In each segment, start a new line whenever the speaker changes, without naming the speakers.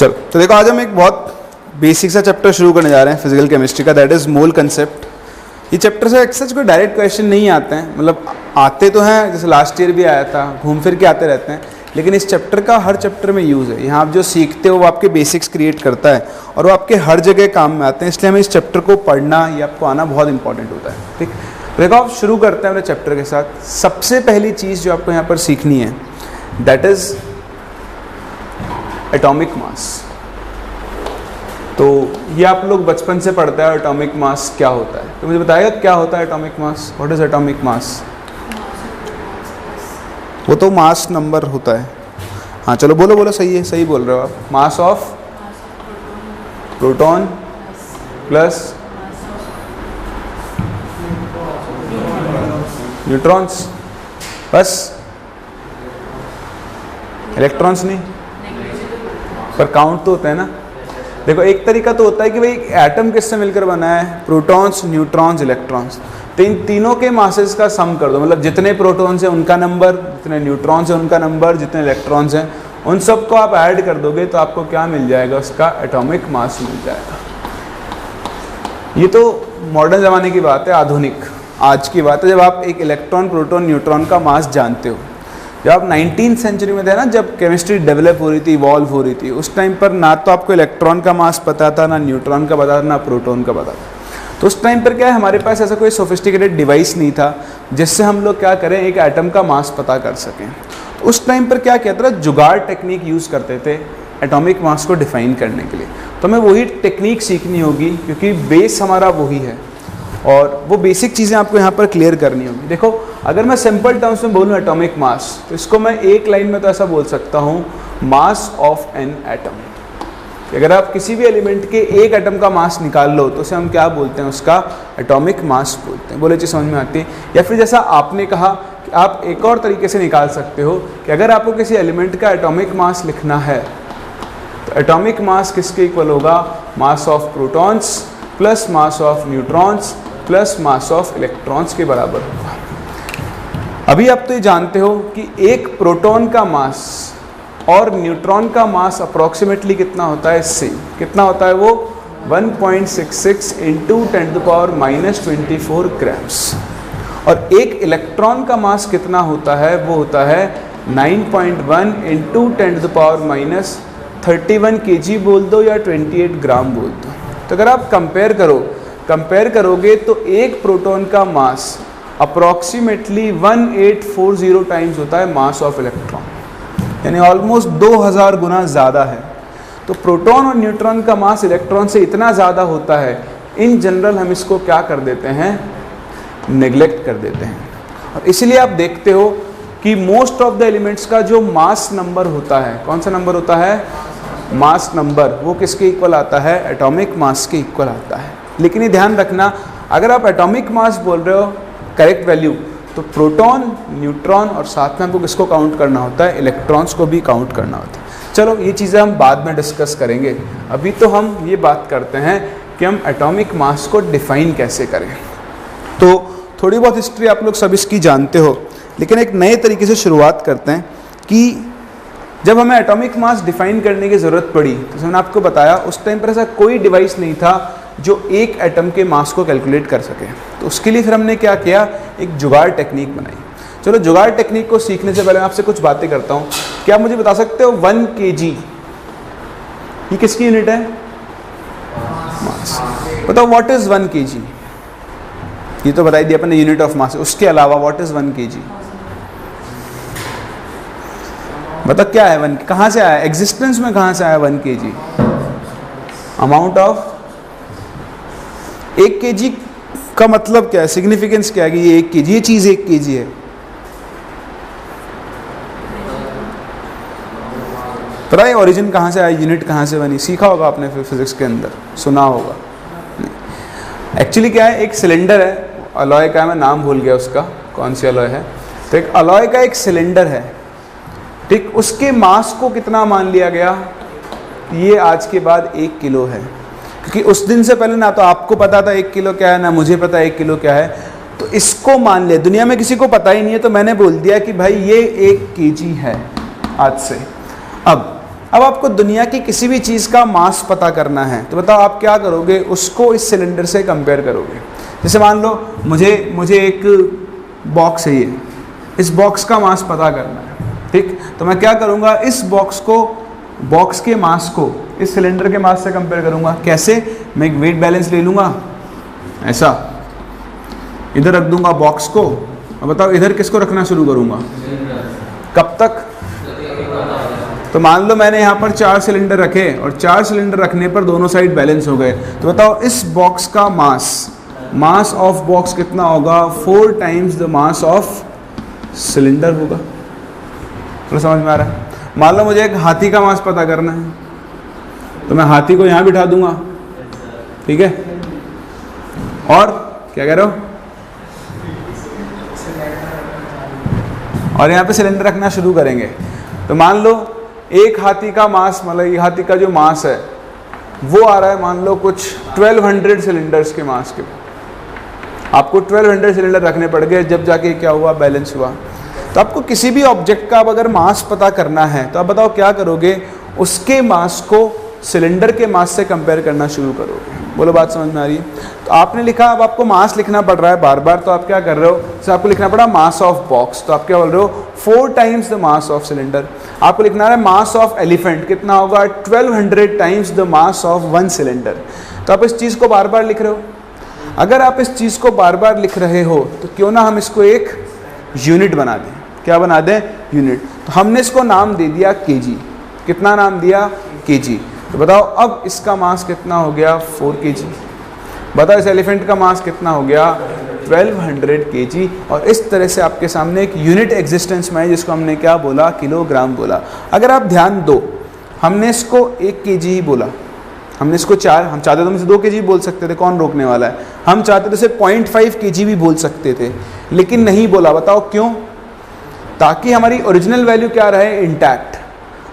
चलो तो देखो, आज हम एक बहुत बेसिक सा चैप्टर शुरू करने जा रहे हैं फिजिकल केमिस्ट्री का, दैट इज़ मोल कंसेप्ट। ये चैप्टर से सच कोई डायरेक्ट क्वेश्चन नहीं आते हैं, मतलब आते तो हैं, जैसे लास्ट ईयर भी आया था, घूम फिर के आते रहते हैं, लेकिन इस चैप्टर का हर चैप्टर में यूज़ है। यहाँ आप जो सीखते हो वो आपके बेसिक्स क्रिएट करता है और वो आपके हर जगह काम में आते हैं, इसलिए हमें इस चैप्टर को पढ़ना या आपको आना बहुत इंपॉर्टेंट होता है। ठीक, देखो आप शुरू करते हैं अपने चैप्टर के साथ। सबसे पहली चीज़ जो आपको यहाँ पर सीखनी है दैट इज़ एटॉमिक मास। तो ये आप लोग बचपन से पढ़ते हैं एटॉमिक मास क्या होता है, तो मुझे बताएगा क्या होता है atomic mass, what is atomic mass? वो तो मास नंबर होता है। हाँ चलो बोलो बोलो, सही है, सही बोल रहे हो आप। Mass of proton plus neutrons, बस इलेक्ट्रॉन्स नहीं, पर काउंट तो होता है ना। देखो एक तरीका तो होता है कि भाई एटम किससे मिलकर बना है, प्रोटॉन्स, न्यूट्रॉन्स, इलेक्ट्रॉन्स, तो इन तीनों के मासेस का सम कर दो, मतलब जितने प्रोटॉन्स हैं उनका नंबर, जितने न्यूट्रॉन्स हैं उनका नंबर, जितने इलेक्ट्रॉन्स हैं उन सब को आप ऐड कर दोगे तो आपको क्या मिल जाएगा, उसका एटॉमिक मास मिल जाएगा। ये तो मॉडर्न ज़माने की बात है, आधुनिक आज की बात है, जब आप एक इलेक्ट्रॉन, प्रोटॉन, न्यूट्रॉन का मास जानते हो। जब आप 19th सेंचुरी में थे ना, जब केमिस्ट्री डेवलप हो रही थी, इवॉल्व हो रही थी, उस टाइम पर ना तो आपको इलेक्ट्रॉन का मास पता था, ना न्यूट्रॉन का पता था, ना प्रोटॉन का पता था। तो उस टाइम पर क्या है, हमारे पास ऐसा कोई सोफिस्टिकेटेड डिवाइस नहीं था जिससे हम लोग क्या करें, एक एटम का मास पता कर सकें। तो उस टाइम पर क्या कहता था, जुगाड़ टेक्निक यूज़ करते थे एटॉमिक मास को डिफाइन करने के लिए। तो हमें वही टेक्निक सीखनी होगी क्योंकि बेस हमारा वही है और वो बेसिक चीज़ें आपको यहाँ पर क्लियर करनी होगी। देखो अगर मैं सिंपल टर्म्स में बोलूँ एटॉमिक मास, तो इसको मैं एक लाइन में तो ऐसा बोल सकता हूँ, मास ऑफ एन एटम। अगर आप किसी भी एलिमेंट के एक एटम का मास निकाल लो तो उसे हम क्या बोलते हैं, उसका एटॉमिक मास बोलते हैं। बोले चीज़ समझ में आती है? या फिर जैसा आपने कहा कि आप एक और तरीके से निकाल सकते हो कि अगर आपको किसी एलिमेंट का एटॉमिक मास लिखना है तो एटॉमिक मास किसके इक्वल होगा, mass of protons plus mass of neutrons plus mass of electrons के बराबर होगा। अभी आप तो ये जानते हो कि एक प्रोटॉन का मास और न्यूट्रॉन का मास अप्रॉक्सीमेटली कितना होता है, सेम कितना होता है, वो 1.66 इंटू 10⁻⁻24 ग्राम्स। और एक इलेक्ट्रॉन का मास कितना होता है, वो होता है 9.1 इंटू 10⁻31 kg बोल दो या 28 ग्राम बोल दो। तो अगर आप कंपेयर करोगे तो एक प्रोटॉन का मास अप्रॉक्सीमेटली 1840 टाइम्स होता है मास ऑफ इलेक्ट्रॉन, यानी ऑलमोस्ट 2000 गुना ज़्यादा है। तो प्रोटॉन और न्यूट्रॉन का मास इलेक्ट्रॉन से इतना ज़्यादा होता है, इन जनरल हम इसको क्या कर देते हैं, नेग्लेक्ट कर देते हैं। और इसलिए आप देखते हो कि मोस्ट ऑफ द एलिमेंट्स का जो मास नंबर होता है, कौन सा नंबर होता है, मास नंबर, वो किसके इक्वल आता है, एटॉमिक मास के इक्वल आता है। लेकिन ये ध्यान रखना, अगर आप एटॉमिक मास बोल रहे हो करेक्ट वैल्यू, तो प्रोटॉन, न्यूट्रॉन और साथ में हमको किसको काउंट करना होता है, इलेक्ट्रॉन्स को भी काउंट करना होता है। चलो ये चीज़ें हम बाद में डिस्कस करेंगे, अभी तो हम ये बात करते हैं कि हम एटॉमिक मास को डिफाइन कैसे करें। तो थोड़ी बहुत हिस्ट्री आप लोग सब इसकी जानते हो, लेकिन एक नए तरीके से शुरुआत करते हैं कि जब हमें एटॉमिक मास डिफाइन करने की ज़रूरत पड़ी, तो मैंने आपको बताया उस टाइम पर ऐसा कोई डिवाइस नहीं था जो एक एटम के मास को कैलकुलेट कर सके। तो उसके लिए फिर हमने क्या किया, एक जुगाड़ टेक्निक बनाई। चलो जुगाड़ टेक्निक को सीखने से पहले मैं आपसे कुछ बातें करता हूँ। क्या आप मुझे बता सकते हो 1 kg ये किसकी यूनिट है, मास? बताओ व्हाट इज 1 kg? ये तो बताई दिया अपने यूनिट ऑफ मास, उसके अलावा व्हाट इज 1 kg? बताओ क्या है 1, कहाँ से आया, एग्जिस्टेंस में कहाँ से आया 1 kg? अमाउंट ऑफ 1 kg का मतलब क्या है, सिग्निफिकेंस क्या है कि ये 1 kg, ये चीज़ 1 kg है? पता है ओरिजिन कहाँ से आया, यूनिट कहाँ से बनी? सीखा होगा आपने फिर फिजिक्स के अंदर, सुना होगा। एक्चुअली क्या है, एक सिलेंडर है, अलॉय का है, मैं नाम भूल गया उसका, कौन सी अलॉय है, तो एक अलॉय का एक सिलेंडर है, ठीक, उसके मास को कितना मान लिया गया, ये आज के बाद 1 किलो है। क्योंकि उस दिन से पहले ना तो आपको पता था 1 किलो क्या है, ना मुझे पता 1 किलो क्या है, तो इसको मान लिया, दुनिया में किसी को पता ही नहीं है, तो मैंने बोल दिया कि भाई ये 1 kg है आज से। अब अब आपको दुनिया की किसी भी चीज़ का मास पता करना है, तो बताओ आप क्या करोगे, उसको इस सिलेंडर से कंपेयर करोगे। जैसे मान लो मुझे एक बॉक्स है, ये इस बॉक्स का मास पता करना है, ठीक। तो मैं क्या करूँगा, इस बॉक्स के मास को इस सिलेंडर के मास से कंपेयर करूँगा। कैसे, मैं एक वेट बैलेंस ले लूँगा, ऐसा इधर रख दूँगा बॉक्स को, और बताओ इधर किसको रखना शुरू करूँगा, कब तक। तो मान लो मैंने यहाँ पर 4 सिलेंडर रखे और 4 सिलेंडर रखने पर दोनों साइड बैलेंस हो गए। तो बताओ इस बॉक्स का मास ऑफ बॉक्स कितना होगा, 4 times the mass of cylinder होगा। तो समझ में आ रहा है। मान लो मुझे एक हाथी का मास पता करना है, तो मैं हाथी को यहाँ बिठा दूंगा, ठीक है। और क्या कह रहे हो, और यहाँ पे सिलेंडर रखना शुरू करेंगे। तो मान लो एक हाथी का मास, मतलब एक हाथी का जो मास है वो आ रहा है मान लो कुछ 1200 सिलेंडर्स के मास के। आपको 1200 सिलेंडर रखने पड़ गए, जब जाके क्या हुआ, बैलेंस हुआ। तो आपको किसी भी ऑब्जेक्ट का अब अगर मास पता करना है तो आप बताओ क्या करोगे, उसके मास को सिलेंडर के मास से कंपेयर करना शुरू करोगे। बोलो बात समझ में आ रही है। तो आपने लिखा, अब आपको मास लिखना पड़ रहा है बार बार, तो आप क्या कर रहे हो, जैसे आपको लिखना पड़ा मास ऑफ बॉक्स, तो आप क्या बोल रहे हो, 4 times the mass of cylinder. आपको लिखना है मास ऑफ एलिफेंट, कितना होगा, 1200 times the mass of 1 cylinder. तो आप इस चीज़ को बार बार लिख रहे हो। अगर आप इस चीज़ को बार बार लिख रहे हो तो क्यों ना हम इसको एक यूनिट बना दें। क्या बना दें, यूनिट। तो हमने इसको नाम दे दिया केजी। कितना नाम दिया, केजी। तो बताओ अब इसका मास कितना हो गया, 4 केजी। बताओ इस एलिफेंट का मास कितना हो गया, 1200 केजी। और इस तरह से आपके सामने एक यूनिट एग्जिस्टेंस में है जिसको हमने क्या बोला, किलोग्राम बोला। अगर आप ध्यान दो, हमने इसको 1 केजी ही बोला, हमने इसको 4, हम चाहते तो हम इसे 2 केजी बोल सकते थे, कौन रोकने वाला है। हम चाहते तो इसे 0.5 केजी भी बोल सकते थे, लेकिन नहीं बोला। बताओ क्यों, ताकि हमारी ओरिजिनल वैल्यू क्या रहे, इंटैक्ट।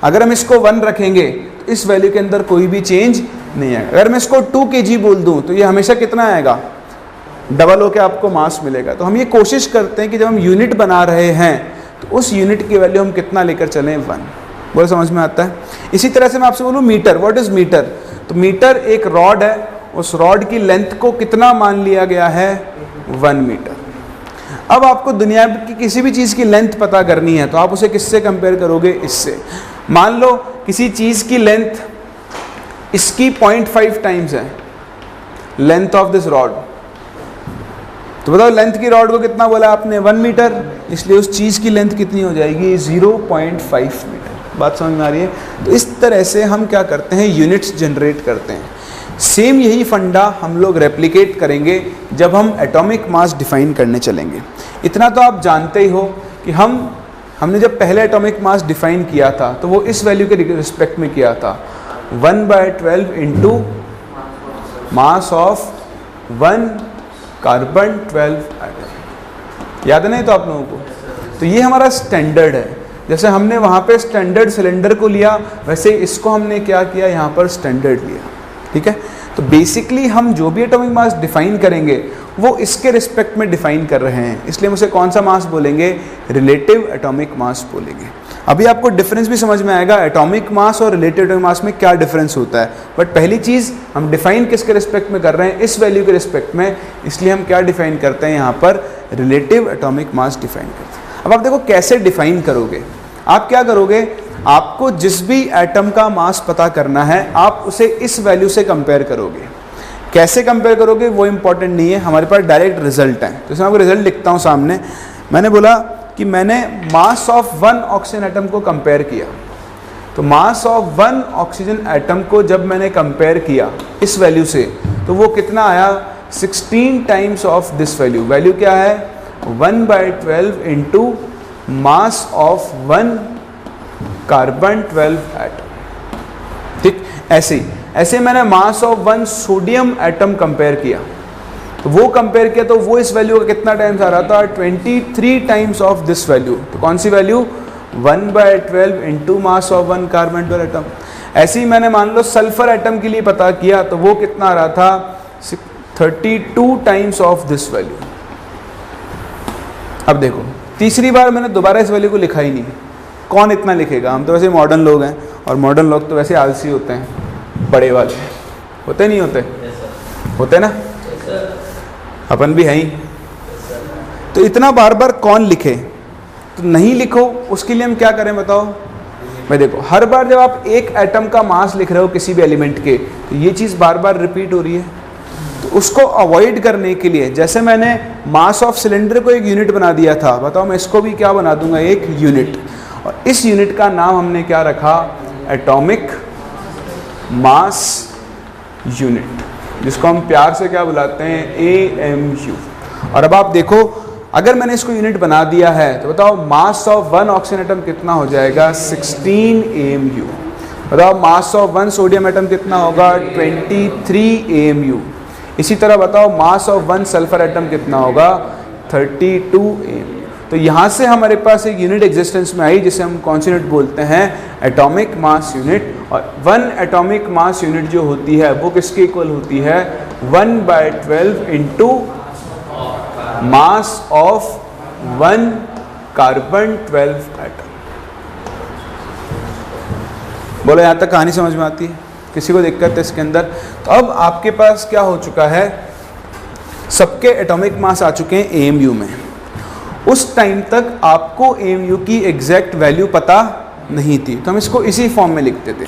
अगर हम इसको 1 रखेंगे तो इस वैल्यू के अंदर कोई भी चेंज नहीं आएगा। अगर मैं इसको 2 केजी बोल दूं तो ये हमेशा कितना आएगा, डबल होकर आपको मास मिलेगा। तो हम ये कोशिश करते हैं कि जब हम यूनिट बना रहे हैं तो उस यूनिट की वैल्यू हम कितना लेकर चलें, 1। बोलो समझ में आता है। इसी तरह से मैं आपसे बोलूँ मीटर, व्हाट इज मीटर। तो मीटर एक रॉड है, उस रॉड की लेंथ को कितना मान लिया गया है, 1 मीटर। अब आपको दुनिया की किसी भी चीज़ की लेंथ पता करनी है तो आप उसे किससे कंपेयर करोगे, इससे। मान लो किसी चीज़ की लेंथ इसकी 0.5 टाइम्स है लेंथ ऑफ दिस रॉड, तो बताओ लेंथ की रॉड को कितना बोला आपने, 1 मीटर। इसलिए उस चीज़ की लेंथ कितनी हो जाएगी, 0.5 मीटर। बात समझ में आ रही है। तो इस तरह से हम क्या करते हैं, यूनिट्स जनरेट करते हैं। सेम यही फंडा हम लोग रेप्लिकेट करेंगे जब हम एटॉमिक मास डिफाइन करने चलेंगे। इतना तो आप जानते ही हो कि हमने जब पहले एटॉमिक मास डिफाइन किया था तो वो इस वैल्यू के रिस्पेक्ट में किया था, 1/12 into mass of 1 carbon 12 atom. याद नहीं तो आप लोगों को। तो ये हमारा स्टैंडर्ड है। जैसे हमने वहाँ पे स्टैंडर्ड सिलेंडर को लिया, वैसे इसको हमने क्या किया, यहाँ पर स्टैंडर्ड लिया। ठीक है। तो बेसिकली हम जो भी एटॉमिक मास डिफाइन करेंगे वो इसके रिस्पेक्ट में डिफाइन कर रहे हैं, इसलिए हम उसे कौन सा मास बोलेंगे, रिलेटिव एटॉमिक मास बोलेंगे। अभी आपको डिफरेंस भी समझ में आएगा, एटॉमिक मास और रिलेटिव एटॉमिक मास में क्या डिफरेंस होता है। बट पहली चीज़, हम डिफाइन किसके रिस्पेक्ट में कर रहे हैं, इस वैल्यू के रिस्पेक्ट में, इसलिए हम क्या डिफाइन करते हैं यहाँ पर, रिलेटिव एटॉमिक मास डिफाइन करते हैं। अब आप देखो कैसे डिफाइन करोगे। आप क्या करोगे, आपको जिस भी एटम का मास पता करना है आप उसे इस वैल्यू से कंपेयर करोगे। कैसे कंपेयर करोगे वो इंपॉर्टेंट नहीं है, हमारे पास डायरेक्ट रिजल्ट है। तो इसमें आपको रिजल्ट लिखता हूँ सामने। मैंने बोला कि मैंने मास ऑफ 1 ऑक्सीजन एटम को कंपेयर किया। तो मास ऑफ 1 ऑक्सीजन एटम को जब मैंने कंपेयर किया इस वैल्यू से, तो वो कितना आया, 16 times of this value. Value क्या है, 1/12 into mass of 1 carbon 12 atom. ठीक, ऐसे मैंने mass of 1 sodium atom compare किया। तो वो कंपेयर किया तो वो इस वैल्यू का कितना टाइम्स आ रहा था, 23 टाइम्स ऑफ दिस वैल्यू। तो कौन सी value, 1/12 into mass of 1 carbon 12 atom. ऐसे ही मैंने मान लो सल्फर एटम के लिए पता किया तो वो कितना आ रहा था, 32 टाइम्स ऑफ दिस वैल्यू। अब देखो तीसरी बार मैंने दोबारा इस वैल्यू को लिखा ही नहीं। कौन इतना लिखेगा, हम तो वैसे मॉडर्न लोग हैं और मॉडर्न लोग तो वैसे आलसी होते हैं, बड़े वाले होते नहीं होते, होते ना, अपन भी हैं ही। तो इतना बार बार कौन लिखे, तो नहीं लिखो, उसके लिए हम क्या करें बताओ। मैं देखो हर बार जब आप एक एटम का मास लिख रहे हो किसी भी एलिमेंट के, तो ये चीज़ बार बार रिपीट हो रही है। तो उसको अवॉइड करने के लिए, जैसे मैंने मास ऑफ सिलेंडर को एक यूनिट बना दिया था, बताओ मैं इसको भी क्या बना दूंगा, एक यूनिट। और इस यूनिट का नाम हमने क्या रखा, एटॉमिक मास यूनिट, जिसको हम प्यार से क्या बुलाते हैं, AMU। और अब आप देखो अगर मैंने इसको यूनिट बना दिया है तो बताओ mass of one oxygen atom कितना हो जाएगा, 16 AMU। बताओ mass of one sodium atom कितना होगा, 23 AMU। इसी तरह बताओ mass of one sulphur atom कितना होगा, 32 AMU। तो यहाँ से हमारे पास एक यूनिट एग्जिस्टेंस में आई जिसे हम कौन सी यूनिट बोलते हैं, एटॉमिक मास यूनिट। और वन एटॉमिक मास यूनिट जो होती है वो किसके इक्वल होती है, 1/12 into mass of one carbon 12 atom. बोलो यहाँ तक कहानी समझ में आती है, किसी को दिक्कत है इसके अंदर। तो अब आपके पास क्या हो चुका है, सबके एटॉमिक मास आ चुके हैं AMU में। उस टाइम तक आपको AMU की एग्जैक्ट वैल्यू पता नहीं थी, तो हम इसको इसी फॉर्म में लिखते थे।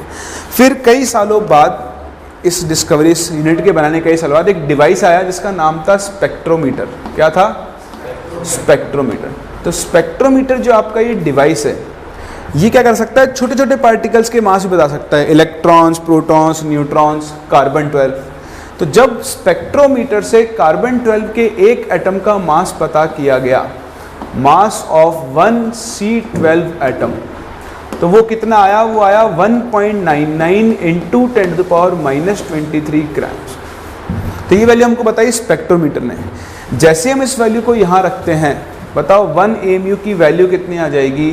फिर कई सालों बाद इस डिस्कवरी, इस यूनिट के बनाने कई सालों बाद एक डिवाइस आया जिसका नाम था स्पेक्ट्रोमीटर। क्या था, स्पेक्ट्रोमीटर। तो स्पेक्ट्रोमीटर जो आपका ये डिवाइस है, ये क्या कर सकता है, छोटे छोटे पार्टिकल्स के मास भी बता सकता है, इलेक्ट्रॉन्स, प्रोटॉन्स, न्यूट्रॉन्स, कार्बन 12। तो जब स्पेक्ट्रोमीटर से कार्बन 12 के एक एटम का मास पता किया गया, मास ऑफ 1C12 एटम, तो वो कितना आया, वो आया 1.99 इंटू 10⁻⁻23 ग्राम्स। तो ये वैल्यू हमको बताई स्पेक्ट्रोमीटर ने। जैसे हम इस वैल्यू को यहाँ रखते हैं, बताओ 1 AMU की वैल्यू कितनी आ जाएगी,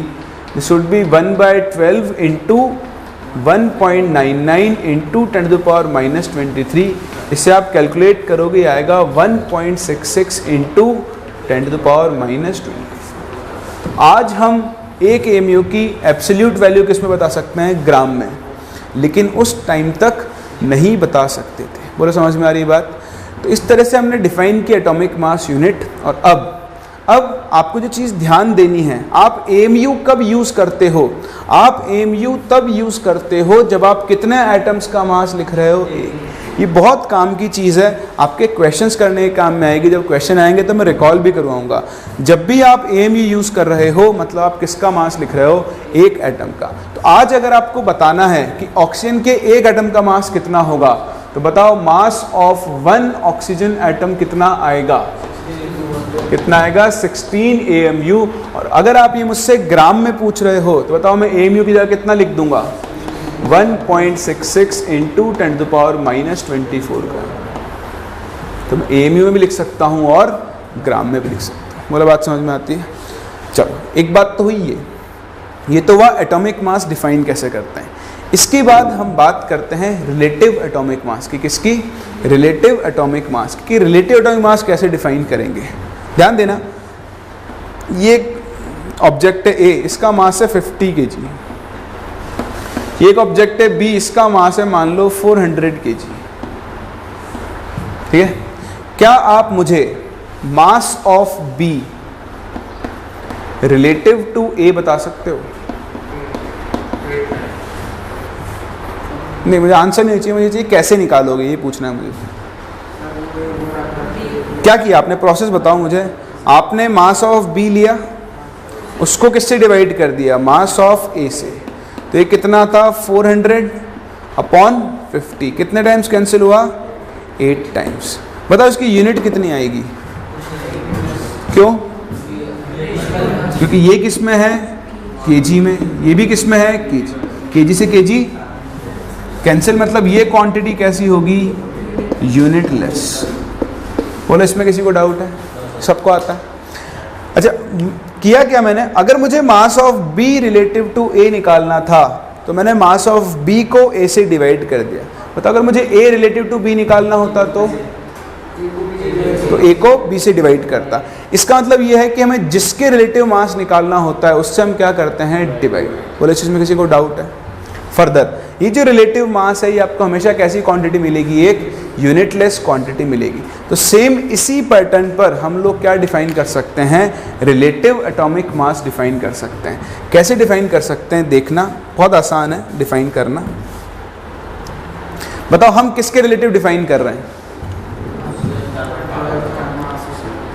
this would be 1/12 into 1.99 into 10⁻⁻23। इससे आप कैलकुलेट करोगे आएगा 1.66 इंटू 10⁻⁻20। आज हम एक AMU की एब्सोल्यूट वैल्यू किस में बता सकते हैं, ग्राम में, लेकिन उस टाइम तक नहीं बता सकते थे। बोलो समझ में आ रही बात। तो इस तरह से हमने डिफाइन किया एटॉमिक मास यूनिट। और अब आपको जो चीज़ ध्यान देनी है, आप AMU कब यूज़ करते हो, आप AMU तब यूज़ करते हो जब आप कितने एटम्स का मास लिख रहे हो, एक। ये बहुत काम की चीज़ है, आपके क्वेश्चंस करने के काम में आएगी। जब क्वेश्चन आएंगे तो मैं रिकॉल भी करवाऊंगा। जब भी आप AMU यूज़ कर रहे हो, मतलब आप किसका मास लिख रहे हो, एक एटम का। तो आज अगर आपको बताना है कि ऑक्सीजन के एक एटम का मास कितना होगा, तो बताओ mass of one oxygen atom कितना आएगा, कितना आएगा, 16 AMU। और अगर आप ये मुझसे ग्राम में पूछ रहे हो तो बताओ मैं AMU की जगह कितना लिख दूंगा, 1.66 इंटू 10⁻⁻24 ग्राम। तो मैं AMU में भी लिख सकता हूँ और ग्राम में भी लिख सकता हूँ। बोला बात समझ में आती है। चलो एक बात तो हुई, ये तो हुआ एटॉमिक मास डिफाइन कैसे करते हैं। इसके बाद हम बात करते हैं रिलेटिव एटॉमिक मास की। किसकी, रिलेटिव एटॉमिक मास की। रिलेटिव एटॉमिक मास कैसे डिफाइन करेंगे, ध्यान देना। ये ऑब्जेक्ट है A, इसका मास है 50 kg। एक ऑब्जेक्ट है B, इसका मास है मान लो 400 kg। ठीक है, क्या आप मुझे mass of B relative to A बता सकते हो? नहीं, मुझे आंसर नहीं चाहिए, मुझे चाहिए कैसे निकालोगे, ये पूछना है मुझे। क्या किया आपने, प्रोसेस बताओ मुझे। आपने मास ऑफ B लिया, उसको किससे डिवाइड कर दिया, मास ऑफ A से। तो ये कितना था, 400/50। कितने टाइम्स कैंसिल हुआ, 8 टाइम्स। बताओ इसकी यूनिट कितनी आएगी, क्यों, क्योंकि ये किस में है, केजी में, ये भी किस में है, केजी। केजी से केजी कैंसिल, मतलब ये क्वांटिटी कैसी होगी, यूनिट लेस। बोलो इसमें किसी को डाउट है, सबको आता है। अच्छा, किया क्या मैंने, अगर मुझे mass of B relative to A निकालना था तो मैंने मास ऑफ B को A से डिवाइड कर दिया। बताओ अगर मुझे A रिलेटिव टू B निकालना होता तो A को B से डिवाइड करता। इसका मतलब ये है कि हमें जिसके रिलेटिव मास निकालना होता है उससे हम क्या करते हैं, डिवाइड। बोले इस चीज़ में किसी को डाउट है। फर्दर ये जो रिलेटिव मास है ये आपको हमेशा कैसी क्वांटिटी मिलेगी, एक यूनिटलेस क्वांटिटी मिलेगी। तो सेम इसी पैटर्न पर हम लोग क्या डिफाइन कर सकते हैं, रिलेटिव एटॉमिक मास डिफाइन कर सकते हैं। कैसे डिफाइन कर सकते हैं देखना, बहुत आसान है डिफाइन करना। बताओ हम किसके रिलेटिव डिफाइन कर रहे हैं,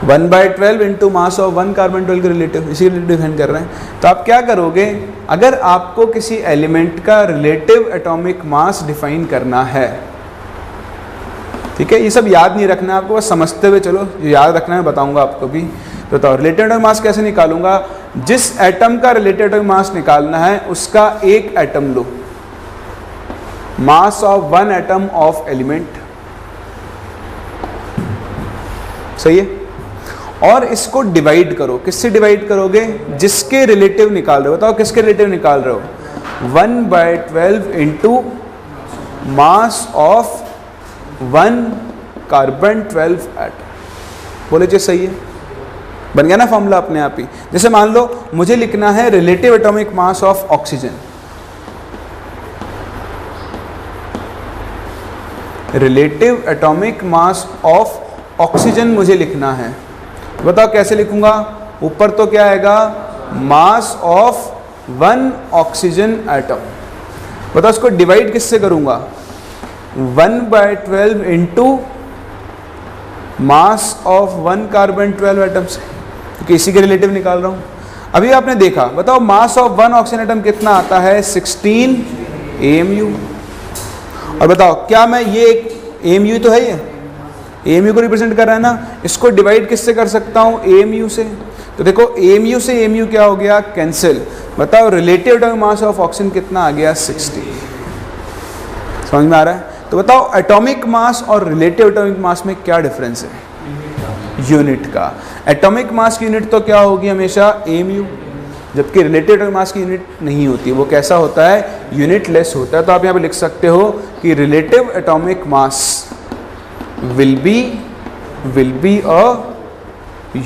1/12 इंटू मास ऑफ 1 कार्बन 12 के रिलेटिव, इसी रिलेटिव डिफाइन कर रहे हैं। तो आप क्या करोगे, अगर आपको किसी एलिमेंट का रिलेटिव एटॉमिक मास डिफाइन करना है, ठीक है, ये सब याद नहीं रखना है आपको, बस समझते हुए चलो, जो याद रखना है बताऊंगा आपको भी। तो बताओ रिलेटिव एटॉमिक मास कैसे निकालूंगा, जिस एटम का रिलेटिव एटॉमिक मास निकालना है उसका एक atom low, mass of 1 atom of element, सही है, और इसको डिवाइड करो। किससे डिवाइड करोगे, जिसके रिलेटिव निकाल रहे हो। बताओ किसके रिलेटिव निकाल रहे हो, 1/12 into mass of 1 carbon 12 atom. बोले जी सही है, बन गया ना फॉर्मूला अपने आप ही। जैसे मान लो मुझे लिखना है relative atomic mass of oxygen, relative atomic mass of oxygen मुझे लिखना है। बताओ कैसे लिखूंगा, ऊपर तो क्या आएगा, मास ऑफ 1 ऑक्सीजन एटम। बताओ इसको डिवाइड किससे करूंगा, 1/12 into mass of 1 carbon 12 atom से, क्योंकि इसी के रिलेटिव निकाल रहा हूं। अभी आपने देखा, बताओ मास ऑफ 1 ऑक्सीजन एटम कितना आता है, 16 AMU। और बताओ क्या मैं ये एक AMU तो है, ये AMU को रिप्रेजेंट कर रहा है ना, इसको डिवाइड किससे कर सकता हूँ, AMU से। तो देखो AMU से AMU क्या हो गया, कैंसिल। बताओ relative atomic mass of oxygen कितना आ गया, 60। समझ में आ रहा है। तो बताओ एटॉमिक मास और रिलेटिव एटॉमिक मास में क्या डिफरेंस है, यूनिट का। एटॉमिक मास की यूनिट तो क्या होगी हमेशा, AMU, जबकि रिलेटिव एटॉमिक मास की यूनिट नहीं होती, वो कैसा होता है, यूनिट लेस होता है। तो आप यहाँ पे लिख सकते हो कि relative atomic mass will be a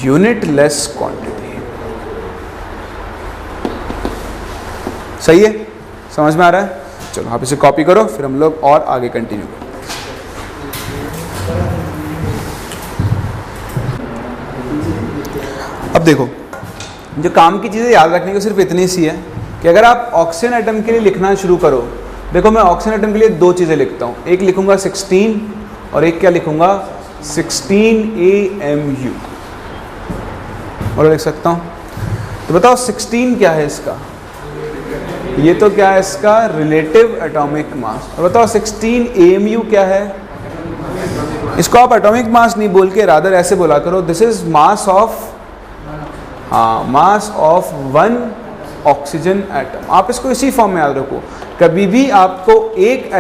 unit less quantity. सही है, समझ में आ रहा है। चलो आप इसे कॉपी करो, फिर हम लोग और आगे कंटिन्यू करें। अब देखो, जो काम की चीज़ें याद रखने की सिर्फ इतनी सी है कि अगर आप ऑक्सीजन एटम के लिए लिखना शुरू करो, देखो मैं ऑक्सीजन एटम के लिए 2 चीज़ें लिखता हूँ, एक लिखूंगा 16 और एक क्या लिखूंगा, 16 AMU, और लिख सकता हूँ। तो बताओ 16 क्या है इसका, ये तो क्या है इसका रिलेटिव एटॉमिक मास। और बताओ 16 AMU क्या है, इसको आप एटॉमिक मास नहीं बोल के रादर ऐसे बोला करो, दिस इज मास ऑफ, हाँ, मास ऑफ 1 ऑक्सीजन एटम। आप इसको इसी फॉर्म में याद रखो। कभी भी आपको एक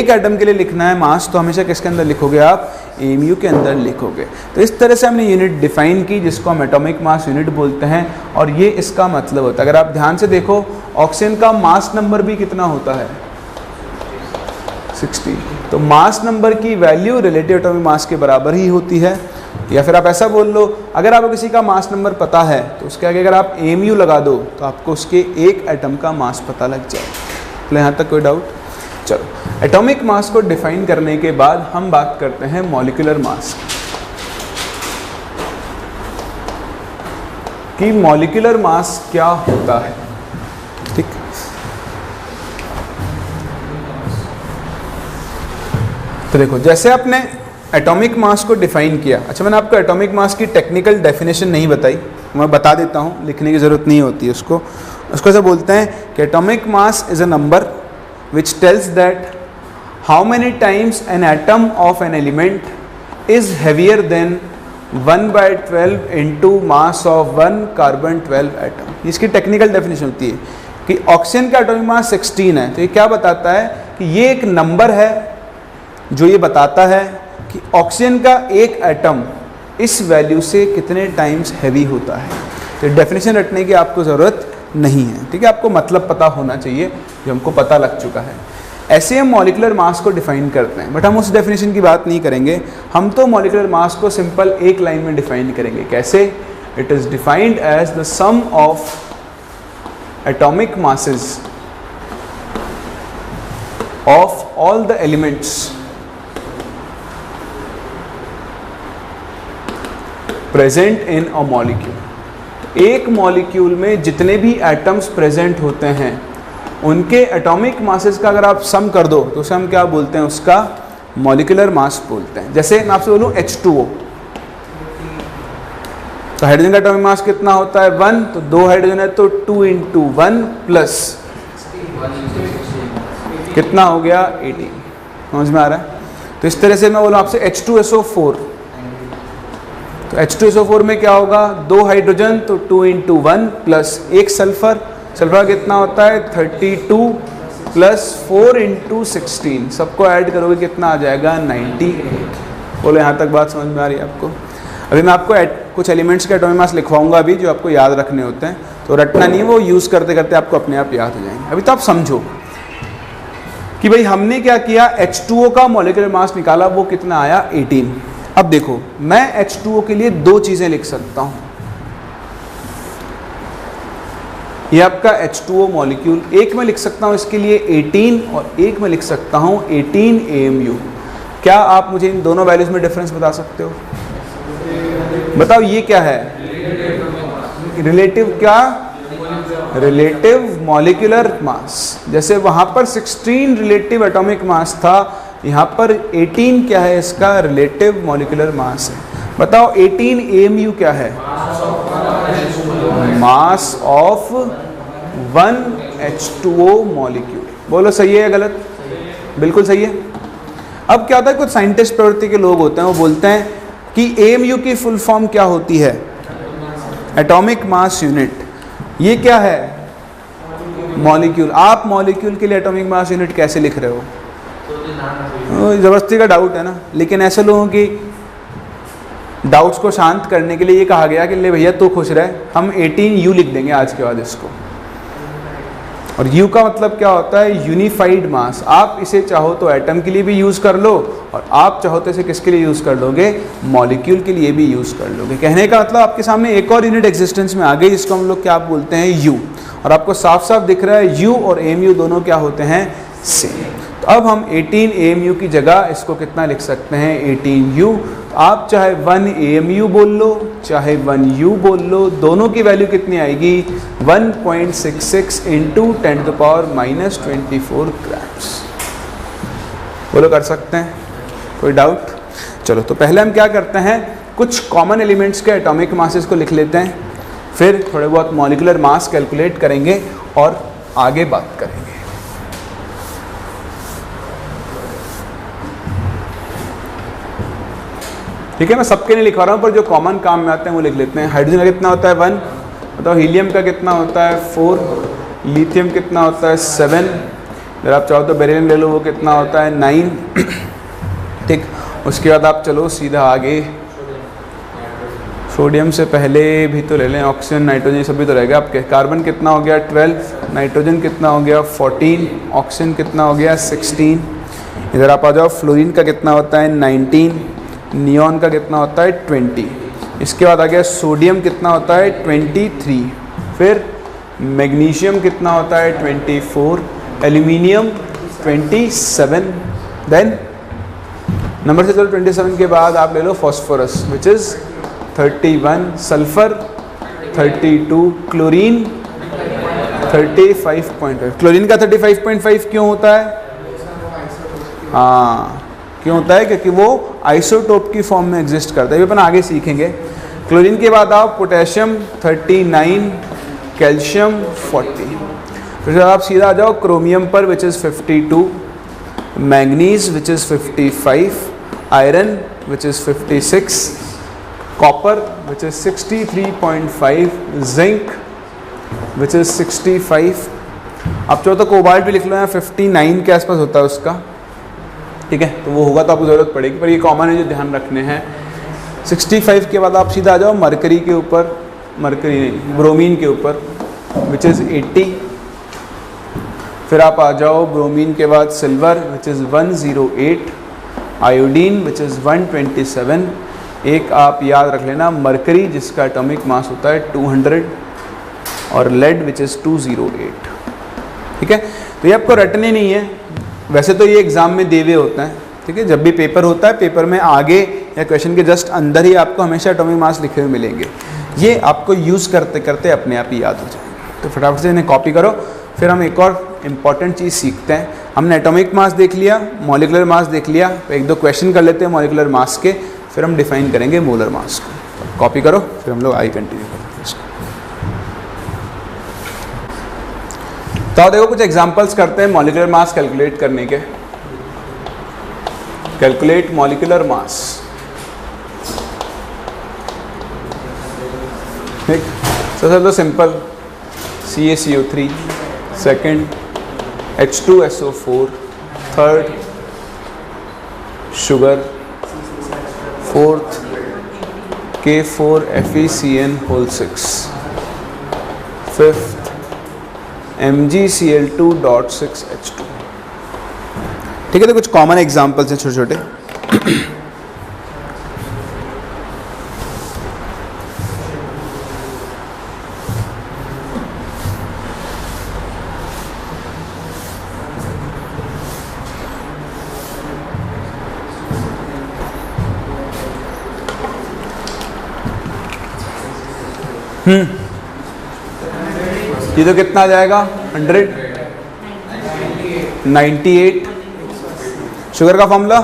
एटम के लिए लिखना है मास, तो हमेशा किसके अंदर लिखोगे आप, AMU के अंदर लिखोगे। तो इस तरह से हमने यूनिट डिफाइन की, जिसको हम एटॉमिक मास यूनिट बोलते हैं, और ये इसका मतलब होता है। अगर आप ध्यान से देखो, ऑक्सीजन का मास नंबर भी कितना होता है, 60। तो मास नंबर की वैल्यू रिलेटिव एटॉमिक मास के बराबर ही होती है। या फिर आप ऐसा बोल लो, अगर आपको किसी का मास नंबर पता है तो उसके आगे अगर आप AMU लगा दो तो आपको उसके एक एटम का मास पता लग जाए। तो यहाँ तक कोई डाउट। चलो, एटॉमिक मास को डिफाइन करने के बाद हम बात करते हैं मॉलिक्यूलर मास की। मॉलिक्यूलर मास क्या होता है, ठीक। तो देखो, जैसे आपने एटॉमिक मास को डिफाइन किया, अच्छा मैंने आपको एटॉमिक मास की टेक्निकल डेफिनेशन नहीं बताई, मैं बता देता हूँ, लिखने की ज़रूरत नहीं होती है उसको ऐसे बोलते हैं कि atomic mass is a number which tells that how many times an atom of an element is heavier than 1/12 into mass of 1 carbon 12 atom। इसकी टेक्निकल डेफिनेशन होती है कि ऑक्सीजन का एटॉमिक मास 16 है। तो ये क्या बताता है कि ये एक नंबर है जो ये बताता है कि ऑक्सीजन का एक एटम इस वैल्यू से कितने टाइम्स हैवी होता है। तो डेफिनेशन रटने की आपको ज़रूरत नहीं है, ठीक है। आपको मतलब पता होना चाहिए, जो हमको पता लग चुका है। ऐसे हम मॉलिक्यूलर मास को डिफाइन करते हैं, बट हम उस डेफिनेशन की बात नहीं करेंगे। हम तो मॉलिक्यूलर मास को सिंपल एक लाइन में डिफाइन करेंगे। कैसे? It is defined as the sum of atomic masses of all the elements present in a molecule. एक मॉलिक्यूल में जितने भी एटम्स प्रेजेंट होते हैं उनके एटॉमिक मासेस का अगर आप सम कर दो तो उसे हम क्या बोलते हैं, उसका मॉलिक्यूलर मास बोलते हैं। जैसे मैं आपसे बोलूँ H2O, तो हाइड्रोजन का एटॉमिक मास कितना होता है 1, तो 2 हाइड्रोजन है तो 2 × 1 प्लस कितना हो गया 18। समझ में आ रहा है? तो इस तरह से मैं बोलूँ आपसे H2SO4, तो H2SO4 में क्या होगा 2 हाइड्रोजन तो 2 × 1 प्लस 1 सल्फर, सल्फर कितना होता है 32 प्लस 4 × 16, सबको ऐड करोगे कितना आ जाएगा 98। बोलो यहाँ तक बात समझ में आ रही है आपको? अभी मैं आपको कुछ एलिमेंट्स के एटॉमिक मास लिखवाऊंगा अभी जो आपको याद रखने होते हैं, तो रटना नहीं, वो यूज़ करते करते आपको अपने आप याद हो जाएंगे। अभी तो आप समझो कि भाई हमने क्या किया, H2O का मॉलिक्यूलर मास निकाला, वो कितना आया 18। अब देखो मैं H2O के लिए 2 चीज़ें लिख सकता हूँ। ये आपका H2O मॉलिक्यूल, एक में लिख सकता हूँ इसके लिए 18 और एक में लिख सकता हूँ 18 AMU। क्या आप मुझे इन दोनों वैल्यूज में डिफरेंस बता सकते हो? बताओ ये क्या है? रिलेटिव क्या? Relative molecular mass. जैसे वहाँ पर 16 रिलेटिव एटॉमिक मास था, यहाँ पर 18 क्या है, इसका रिलेटिव मॉलिक्यूलर मास है। बताओ 18 AMU क्या है? मास ऑफ 1 H2O मॉलिक्यूल। बोलो सही है या गलत? बिल्कुल सही है। अब क्या होता है, कुछ साइंटिस्ट प्रवृत्ति के लोग होते हैं, वो बोलते हैं कि AMU की फुल फॉर्म क्या होती है? Atomic mass unit. ये क्या है? मॉलिक्यूल। आप मॉलिक्यूल के लिए एटॉमिक मास यूनिट कैसे लिख रहे हो? ज़बरदस्ती का डाउट है ना। लेकिन ऐसे लोगों की डाउट्स को शांत करने के लिए ये कहा गया कि ले भैया तू खुश रहे, हम 18U लिख देंगे आज के बाद इसको। और U का मतलब क्या होता है? यूनिफाइड मास। आप इसे चाहो तो एटम के लिए भी यूज़ कर लो और आप चाहो तो इसे किसके लिए यूज़ कर लोगे? मॉलिक्यूल के लिए भी यूज़ कर लोगे। कहने का मतलब आपके सामने एक और यूनिट एग्जिस्टेंस में आ गई, जिसको हम लोग क्या बोलते हैं? U। और आपको साफ साफ दिख रहा है U और AMU दोनों क्या होते हैं? सेम। तो अब हम 18 AMU की जगह इसको कितना लिख सकते हैं? 18U। तो आप चाहे 1 AMU बोल लो चाहे 1U बोल लो, दोनों की वैल्यू कितनी आएगी? 1.66 × 10⁻24 ग्राम्स। बोलो कर सकते हैं? कोई डाउट? चलो तो पहले हम क्या करते हैं, कुछ कॉमन एलिमेंट्स के एटॉमिक मासेस को लिख लेते हैं, फिर थोड़े बहुत मॉलिक्यूलर मास कैलकुलेट करेंगे और आगे बात करेंगे। ठीक है, मैं सबके नहीं लिखवा रहा हूँ, पर जो कॉमन काम में आते हैं वो लिख लेते हैं। हाइड्रोजन का कितना होता है? 1। बताओ हीलियम का कितना होता है? 4। लिथियम कितना होता है? 7। अगर आप चाहो तो बेरिलियम ले लो, वो कितना होता है? 9। ठीक, उसके बाद आप चलो सीधा आगे। सोडियम से पहले भी तो ले लें, ऑक्सीजन नाइट्रोजन सभी तो रहेगा आपके। कार्बन कितना हो गया? 12। नाइट्रोजन कितना हो गया? 14। ऑक्सीजन कितना हो गया? 16। इधर आप आ जाओ, फ्लोरीन का कितना होता है? 19। नियॉन का कितना होता है? 20। इसके बाद आ गया सोडियम कितना होता है? 23। फिर मैग्नीशियम कितना होता है? 24। एल्यूमिनियम 27। देन नंबर से चलो 27 के बाद आप ले लो phosphorus which is 31। Sulphur 32। Chlorine 35.5। Chlorine का 35.5 क्यों होता है? हाँ, क्यों होता है? क्योंकि वो आइसोटोप की फॉर्म में एग्जिस्ट करता है। ये अपन आगे सीखेंगे। क्लोरीन के बाद आप पोटेशियम 39, कैल्शियम 40। फिर आप सीधा आ जाओ क्रोमियम पर which is 52, manganese which is 55, iron which is 56, copper which is 63.5, zinc which is 65। आप चाहो तो कोबाल्ट भी लिख लो, यहाँ 59 के आसपास होता है उसका। ठीक है, तो वो होगा तो आपको ज़रूरत पड़ेगी, पर ये कॉमन है जो ध्यान रखने हैं। 65 के बाद आप सीधा आ जाओ मरकरी के ऊपर, मरकरी नहीं ब्रोमीन के ऊपर विच इज़ 80। फिर आप आ जाओ ब्रोमीन के बाद silver which is 108, iodine which is 127। एक आप याद रख लेना मरकरी जिसका एटॉमिक मास होता है 200, और लेड विच इज़ 208। ठीक है, तो ये आपको रटने नहीं है, वैसे तो ये एग्ज़ाम में दे हुए होते हैं, ठीक है, जब भी पेपर होता है पेपर में आगे या क्वेश्चन के जस्ट अंदर ही आपको हमेशा एटॉमिक मास लिखे हुए मिलेंगे। ये आपको यूज़ करते करते अपने आप ही याद हो जाएंगे। तो फटाफट से इन्हें कॉपी करो। फिर हम एक और इम्पॉर्टेंट चीज़ सीखते हैं। हमने एटॉमिक मास देख लिया, मॉलिकुलर मास देख लिया, तो एक दो क्वेश्चन कर लेते हैं मॉलिकुलर मास के, फिर हम डिफाइन करेंगे मोलर मास को। कॉपी करो, फिर हम लोग आगे कंटिन्यू करते हैं इसको। तो देखो कुछ एग्जांपल्स करते हैं मॉलिकुलर मास कैलकुलेट करने के। Calculate molecular mass. ठीक, सबसे तो simple CaCO3, second H2SO4, third sugar, fourth K4FeCN6, fifth MgCl2.6H2। ठीक है, तो कुछ कॉमन एग्जांपल्स हैं छोटे छोटे। ये तो कितना आ जाएगा 100, 98। शुगर का फॉर्मूला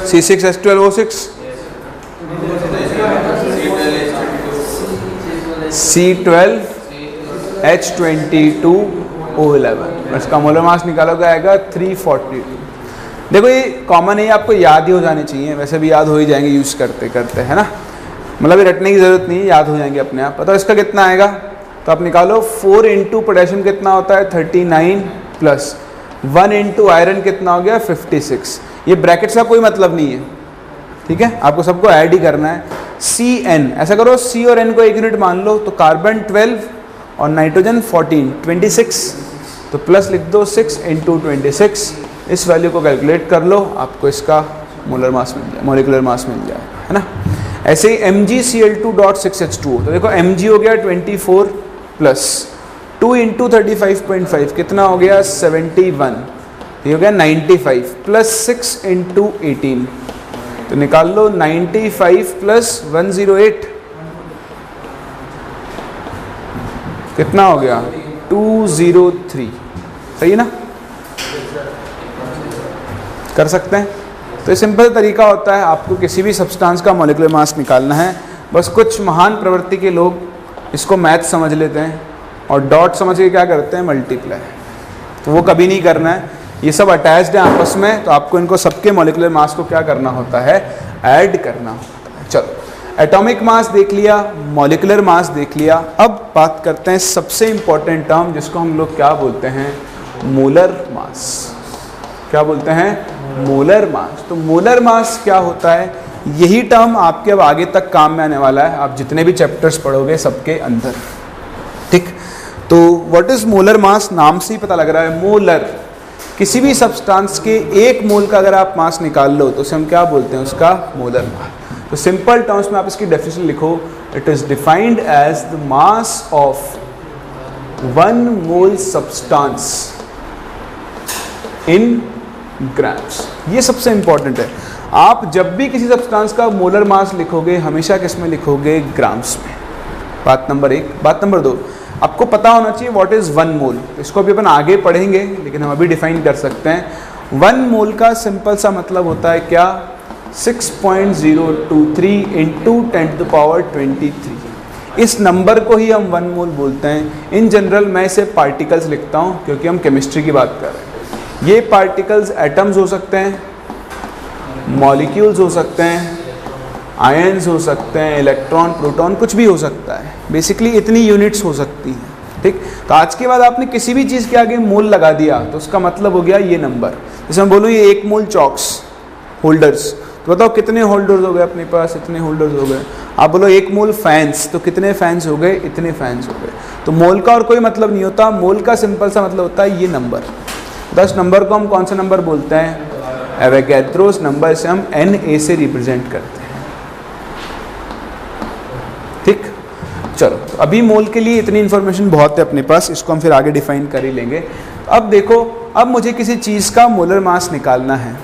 C6H12O6, C12H22O11। इसका मोलर मास निकालोगे आएगा 342। देखो ये कॉमन है, आपको याद ही हो जाने चाहिए, वैसे भी याद हो ही जाएंगे यूज़ करते करते, है ना, मतलब ये रटने की ज़रूरत नहीं है, याद हो जाएंगे अपने आप। पता इसका कितना आएगा, तो आप निकालो 4 इंटू पोटेशियम कितना होता है 39 प्लस 1 इंटू आयरन कितना हो गया 56। ये ब्रैकेट्स का कोई मतलब नहीं है, ठीक है, आपको सबको ऐड ही करना है। CN, ऐसा करो C और N को एक यूनिट मान लो, तो कार्बन 12 और नाइट्रोजन 14, 26, तो प्लस लिख दो 6 इंटू 26। इस वैल्यू को कैलकुलेट कर लो, आपको इसका मोलर मास मिल जाए, मॉलिकुलर मास मिल जाए, है ना। ऐसे ही MgCl2.6H2, तो देखो Mg हो गया 24 प्लस 2 इंटू 35.5 कितना हो गया 71, ये हो गया 95 प्लस 6 इंटू 18, तो निकाल लो 95 प्लस 108 कितना हो गया 203। सही है ना, कर सकते हैं। तो ये सिंपल तरीका होता है, आपको किसी भी सब्सटेंस का मॉलिक्यूलर मास निकालना है। बस कुछ महान प्रवृत्ति के लोग इसको मैथ समझ लेते हैं और डॉट समझ के क्या करते हैं मल्टीप्लाई, तो वो कभी नहीं करना है। ये सब अटैच्ड है आपस में, तो आपको इनको सबके मॉलिक्यूलर मास को क्या करना होता है, ऐड करना होता है। चलो, एटॉमिक मास देख लिया, मॉलिक्यूलर मास देख लिया। अब बात करते हैं सबसे इंपॉर्टेंट टर्म जिसको हम लोग क्या बोलते हैं, मोलर मास। क्या बोलते हैं, मोलर मास। तो मोलर मास क्या होता है, यही टर्म आपके अब आगे तक काम में आने वाला है, आप जितने भी चैप्टर्स पढ़ोगे सबके अंदर। ठीक, तो व्हाट इज मोलर मास, नाम से ही पता लग रहा है, मोलर, किसी भी सब्सटेंस के एक मोल का अगर आप मास निकाल लो तो उसे हम क्या बोलते हैं, उसका मोलर मास। तो सिंपल टर्म्स में आप इसकी डेफिनेशन लिखो, it is defined as the mass of 1 mole substance in grams. ये सबसे इंपॉर्टेंट है। आप जब भी किसी सब्सटेंस का मोलर मास लिखोगे हमेशा किस में लिखोगे, ग्राम्स में। बात नंबर 1। बात नंबर 2, आपको पता होना चाहिए व्हाट इज़ 1 मोल। इसको भी अपन आगे पढ़ेंगे, लेकिन हम अभी डिफाइन कर सकते हैं। 1 मोल का सिंपल सा मतलब होता है क्या, 6.023 इंटू 10⁻23। इस नंबर को ही हम 1 मोल बोलते हैं। इन जनरल मैं इसे पार्टिकल्स लिखता हूँ क्योंकि हम केमिस्ट्री की बात कर रहे हैं। ये पार्टिकल्स एटम्स हो सकते हैं, मॉलिक्यूल्स हो सकते हैं, आयन्स हो सकते हैं, इलेक्ट्रॉन, प्रोटॉन, कुछ भी हो सकता है। बेसिकली इतनी यूनिट्स हो सकती हैं। ठीक, तो आज के बाद आपने किसी भी चीज़ के आगे मोल लगा दिया तो उसका मतलब हो गया ये नंबर। जैसे मैं बोलूँ ये 1 मोल चॉक्स होल्डर्स, तो बताओ कितने होल्डर्स हो गए अपने पास, इतने होल्डर्स हो गए। आप बोलो 1 मोल फैंस, तो कितने फैंस हो गए, इतने फैंस हो गए। तो मोल का और कोई मतलब नहीं होता, मोल का सिंपल सा मतलब होता है ये नंबर। 10 नंबर को हम कौन सा नंबर बोलते हैं, एवोगैड्रोस नंबर, से हम Na से रिप्रेजेंट करते हैं। ठीक, चलो, तो अभी मोल के लिए इतनी इन्फॉर्मेशन बहुत है अपने पास, इसको हम फिर आगे डिफाइन कर ही लेंगे। अब देखो, अब मुझे किसी चीज़ का मोलर मास निकालना है।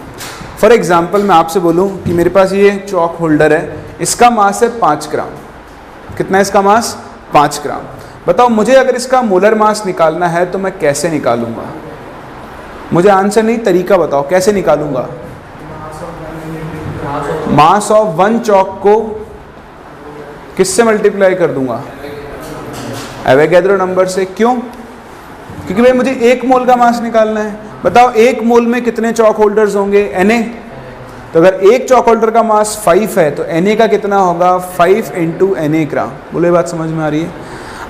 फॉर एग्जाम्पल मैं आपसे बोलूँ कि मेरे पास ये चॉक होल्डर है, इसका मास है 5 ग्राम। कितना है इसका मास? 5 ग्राम। बताओ मुझे अगर इसका मोलर मास निकालना है तो मैं कैसे निकालूंगा? मुझे आंसर नहीं, तरीका बताओ कैसे निकालूंगा। मास ऑफ 1 चॉक को किससे मल्टीप्लाई कर दूंगा? एवोगैड्रो नंबर से। क्यों? क्योंकि भाई मुझे 1 मोल का मास निकालना है। बताओ 1 मोल में कितने चॉक होल्डर्स होंगे? Na। तो अगर एक चॉक होल्डर का मास 5 है तो Na का कितना होगा? 5 × Na ग्राम। बोलो ये बात समझ में आ रही है?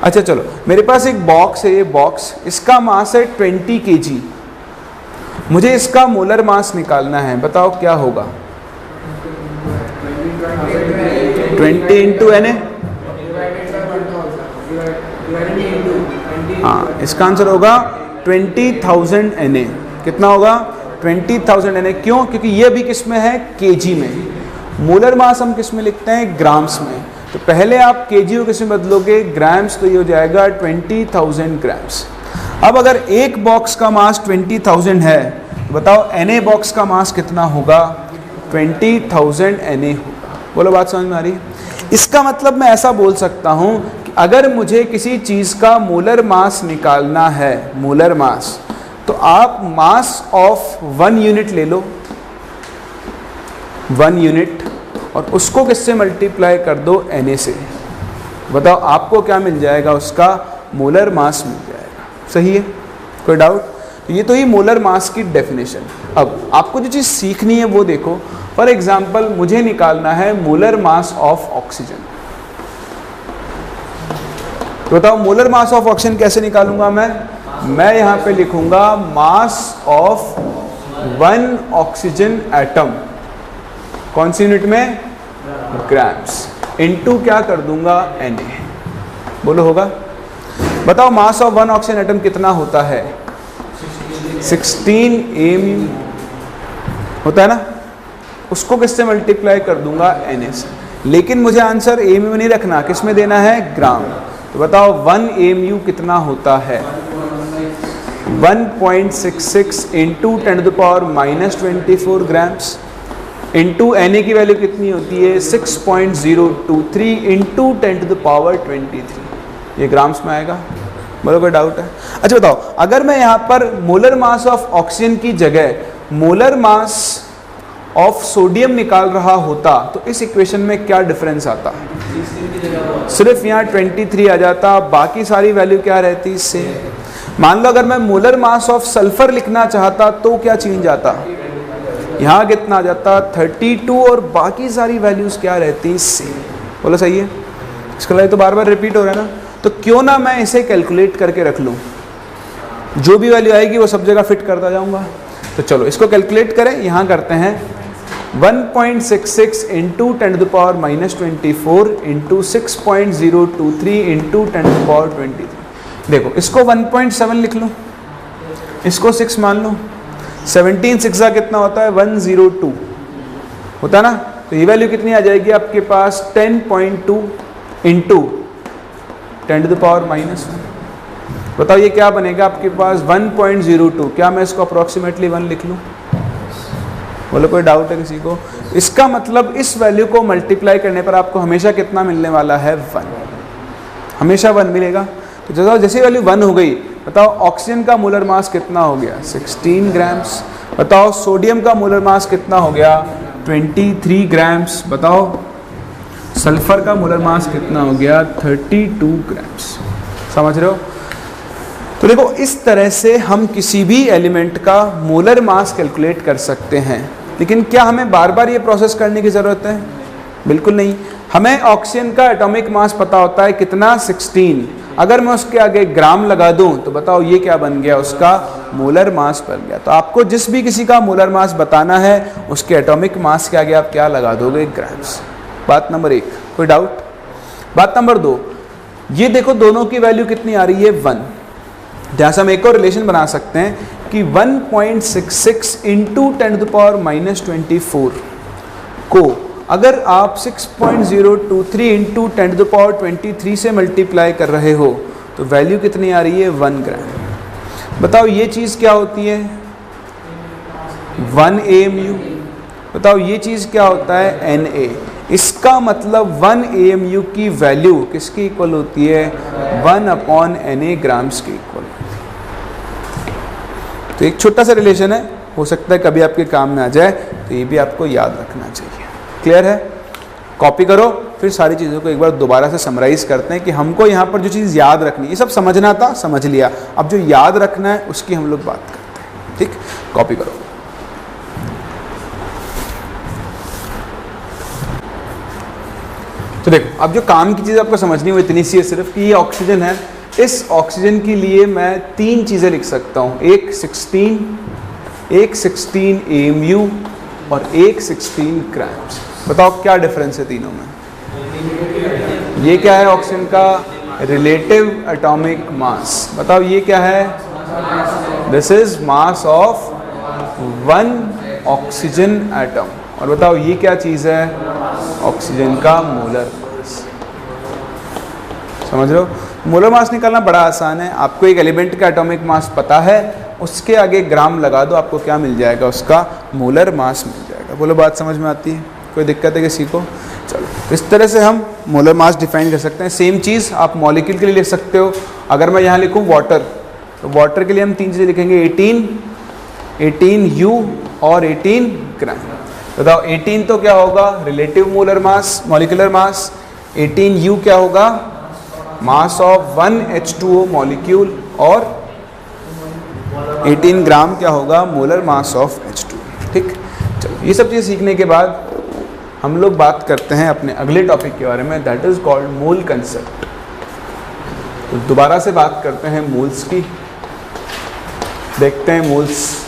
अच्छा चलो, मेरे पास एक बॉक्स है, ये बॉक्स, इसका मास है 20 kg। मुझे इसका मोलर मास निकालना है, बताओ क्या होगा? 20 × Na। हाँ, इसका आंसर होगा 20,000 Na। कितना होगा? 20,000 Na। क्यों? क्योंकि ये भी किस में है? केजी में। मोलर मास हम किस में लिखते हैं? ग्राम्स में। तो पहले आप केजी को किस में बदलोगे? ग्राम्स। तो ये हो जाएगा 20,000 ग्राम्स। अब अगर एक बॉक्स का मास 20,000 है तो बताओ Na बॉक्स का मास कितना होगा? 20,000 Na होगा। बोलो बात समझ में आ रही है? इसका मतलब मैं ऐसा बोल सकता हूँ कि अगर मुझे किसी चीज़ का मोलर मास निकालना है, मोलर मास, तो आप मास ऑफ 1 यूनिट ले लो, 1 यूनिट, और उसको किससे मल्टीप्लाई कर दो? Na से। बताओ आपको क्या मिल जाएगा? उसका मोलर मास मिल जाएगा। सही है? कोई डाउट? तो ये तो ही मोलर मास की डेफिनेशन। अब आपको जो चीज़ सीखनी है वो देखो। फॉर एग्जाम्पल मुझे निकालना है मोलर मास ऑफ ऑक्सीजन। तो बताओ मोलर मास ऑफ ऑक्सीजन कैसे निकालूंगा मैं यहाँ पे लिखूंगा मास ऑफ 1 ऑक्सीजन एटम। कौन सी यूनिट में? ग्राम्स। इनटू क्या कर दूंगा? Na। बोलो होगा? बताओ मास ऑफ 1 ऑक्सीजन एटम कितना होता है? 16 mu होता है ना। उसको किससे मल्टीप्लाई कर दूंगा? Na से। लेकिन मुझे आंसर mu नहीं रखना, किस में देना है? ग्राम। तो बताओ 1 mu कितना होता है? 1.66 × 10⁻⁻24 ग्राम्स। इंटू Na की वैल्यू कितनी होती है? 6.023 × 10⁻23। ये ग्राम्स में आएगा। बोलो कोई डाउट है? अच्छा बताओ, अगर मैं यहाँ पर मोलर मास ऑफ ऑक्सीजन की जगह मोलर मास ऑफ सोडियम निकाल रहा होता तो इस इक्वेशन में क्या डिफरेंस आता? सिर्फ यहाँ 23 आ जाता, बाकी सारी वैल्यू क्या रहती? सेम। मान लो अगर मैं मोलर मास ऑफ सल्फर लिखना चाहता तो क्या चेंज आता? यहाँ कितना आ जाता? 32, और बाकी सारी वैल्यूज क्या रहती? सेम। बोलो सही है? इसका लाइक तो बार बार रिपीट हो रहा है ना। तो क्यों ना मैं इसे कैलकुलेट करके रख लूँ, जो भी वैल्यू आएगी वो सब जगह फिट करता जाऊँगा। तो चलो इसको कैलकुलेट करें। यहाँ करते हैं 1.66 × 10⁻⁻24 × 6.023 × 10⁻23। देखो इसको 1.7 लिख लूँ, इसको 6 मान लो। 17 6 कितना होता है? 102 होता है ना। तो ये वैल्यू कितनी आ जाएगी आपके पास? 10.2 × 10⁻⁻1। बताओ ये क्या बनेगा आपके पास? 1.02। क्या मैं इसको अप्रॉक्सीमेटली 1 लिख लूँ? बोलो कोई डाउट है किसी को? इसका मतलब इस वैल्यू को मल्टीप्लाई करने पर आपको हमेशा कितना मिलने वाला है? 1। हमेशा 1 मिलेगा। तो जैसे वैल्यू 1 हो गई, बताओ ऑक्सीजन का मोलर मास कितना हो गया? 16 ग्राम्स। बताओ सोडियम का मोलर मास कितना हो गया? 23 ग्राम्स। बताओ सल्फर का मोलर मास कितना हो गया? 32 ग्राम्स। समझ रहे हो? तो देखो इस तरह से हम किसी भी एलिमेंट का मोलर मास कैलकुलेट कर सकते हैं। लेकिन क्या हमें बार बार ये प्रोसेस करने की ज़रूरत है? बिल्कुल नहीं। हमें ऑक्सीजन का एटॉमिक मास पता होता है कितना? 16। अगर मैं उसके आगे ग्राम लगा दूं तो बताओ ये क्या बन गया? उसका मोलर मास बन गया। तो आपको जिस भी किसी का मोलर मास बताना है उसके एटॉमिक मास के आगे आप क्या लगा दोगे? ग्राम्स। बात नंबर 1। कोई डाउट? बात नंबर 2, ये देखो दोनों की वैल्यू कितनी आ रही है? 1। जहाँ से हम एक और रिलेशन बना सकते हैं कि 1.66 × 10⁻⁻24 को अगर आप 6.023 × 10⁻23 से मल्टीप्लाई कर रहे हो तो वैल्यू कितनी आ रही है? 1 ग्राम। बताओ ये चीज़ क्या होती है? 1 AMU। बताओ ये चीज़ क्या होता है, Na। इसका मतलब 1 AMU की वैल्यू किसकी इक्वल होती है, 1/Na ग्राम्स की इक्वल। तो एक छोटा सा रिलेशन है, हो सकता है कभी आपके काम में आ जाए, तो ये भी आपको याद रखना चाहिए। क्लियर है? कॉपी करो, फिर सारी चीज़ों को एक बार दोबारा से समराइज़ करते हैं कि हमको यहाँ पर जो चीज़ याद रखनी, ये सब समझना था, समझ लिया, अब जो याद रखना है उसकी हम लोग बात करते हैं। ठीक, कॉपी करो। तो देखो, अब जो काम की चीज़ आपको समझनी है वो इतनी सी है सिर्फ कि ये ऑक्सीजन है। इस ऑक्सीजन के लिए मैं 3 चीज़ें लिख सकता हूँ, एक 16 AMU और एक 16 ग्राम्स। बताओ क्या डिफरेंस है तीनों में? ये क्या है ऑक्सीजन का रिलेटिव एटॉमिक मास। बताओ ये क्या है, this is mass of 1 oxygen atom. और बताओ ये क्या चीज़ है, ऑक्सीजन का मोलर मास। समझ रहे हो? मोलर मास निकालना बड़ा आसान है। आपको एक एलिमेंट का एटॉमिक मास पता है, उसके आगे ग्राम लगा दो, आपको क्या मिल जाएगा, उसका मोलर मास मिल जाएगा। बोलो बात समझ में आती है? कोई दिक्कत है किसी को? चलो, इस तरह से हम मोलर मास डिफाइन कर सकते हैं। सेम चीज़ आप मॉलिक्यूल के लिए लिख सकते हो। अगर मैं यहाँ लिखूँ वाटर, तो वाटर के लिए हम 3 चीज़ें लिखेंगे, 18 U और 18 ग्राम। बताओ 18 तो क्या होगा, relative molar mass, molecular mass. 18 U क्या होगा, मास ऑफ 1 H2O मॉलिक्यूल। और 18 ग्राम क्या होगा, मोलर मास ऑफ H2। ठीक, चलो ये सब चीज़ सीखने के बाद हम लोग बात करते हैं अपने अगले टॉपिक के बारे में, that is called mole concept. तो दोबारा से बात करते हैं मोल्स की, देखते हैं मोल्स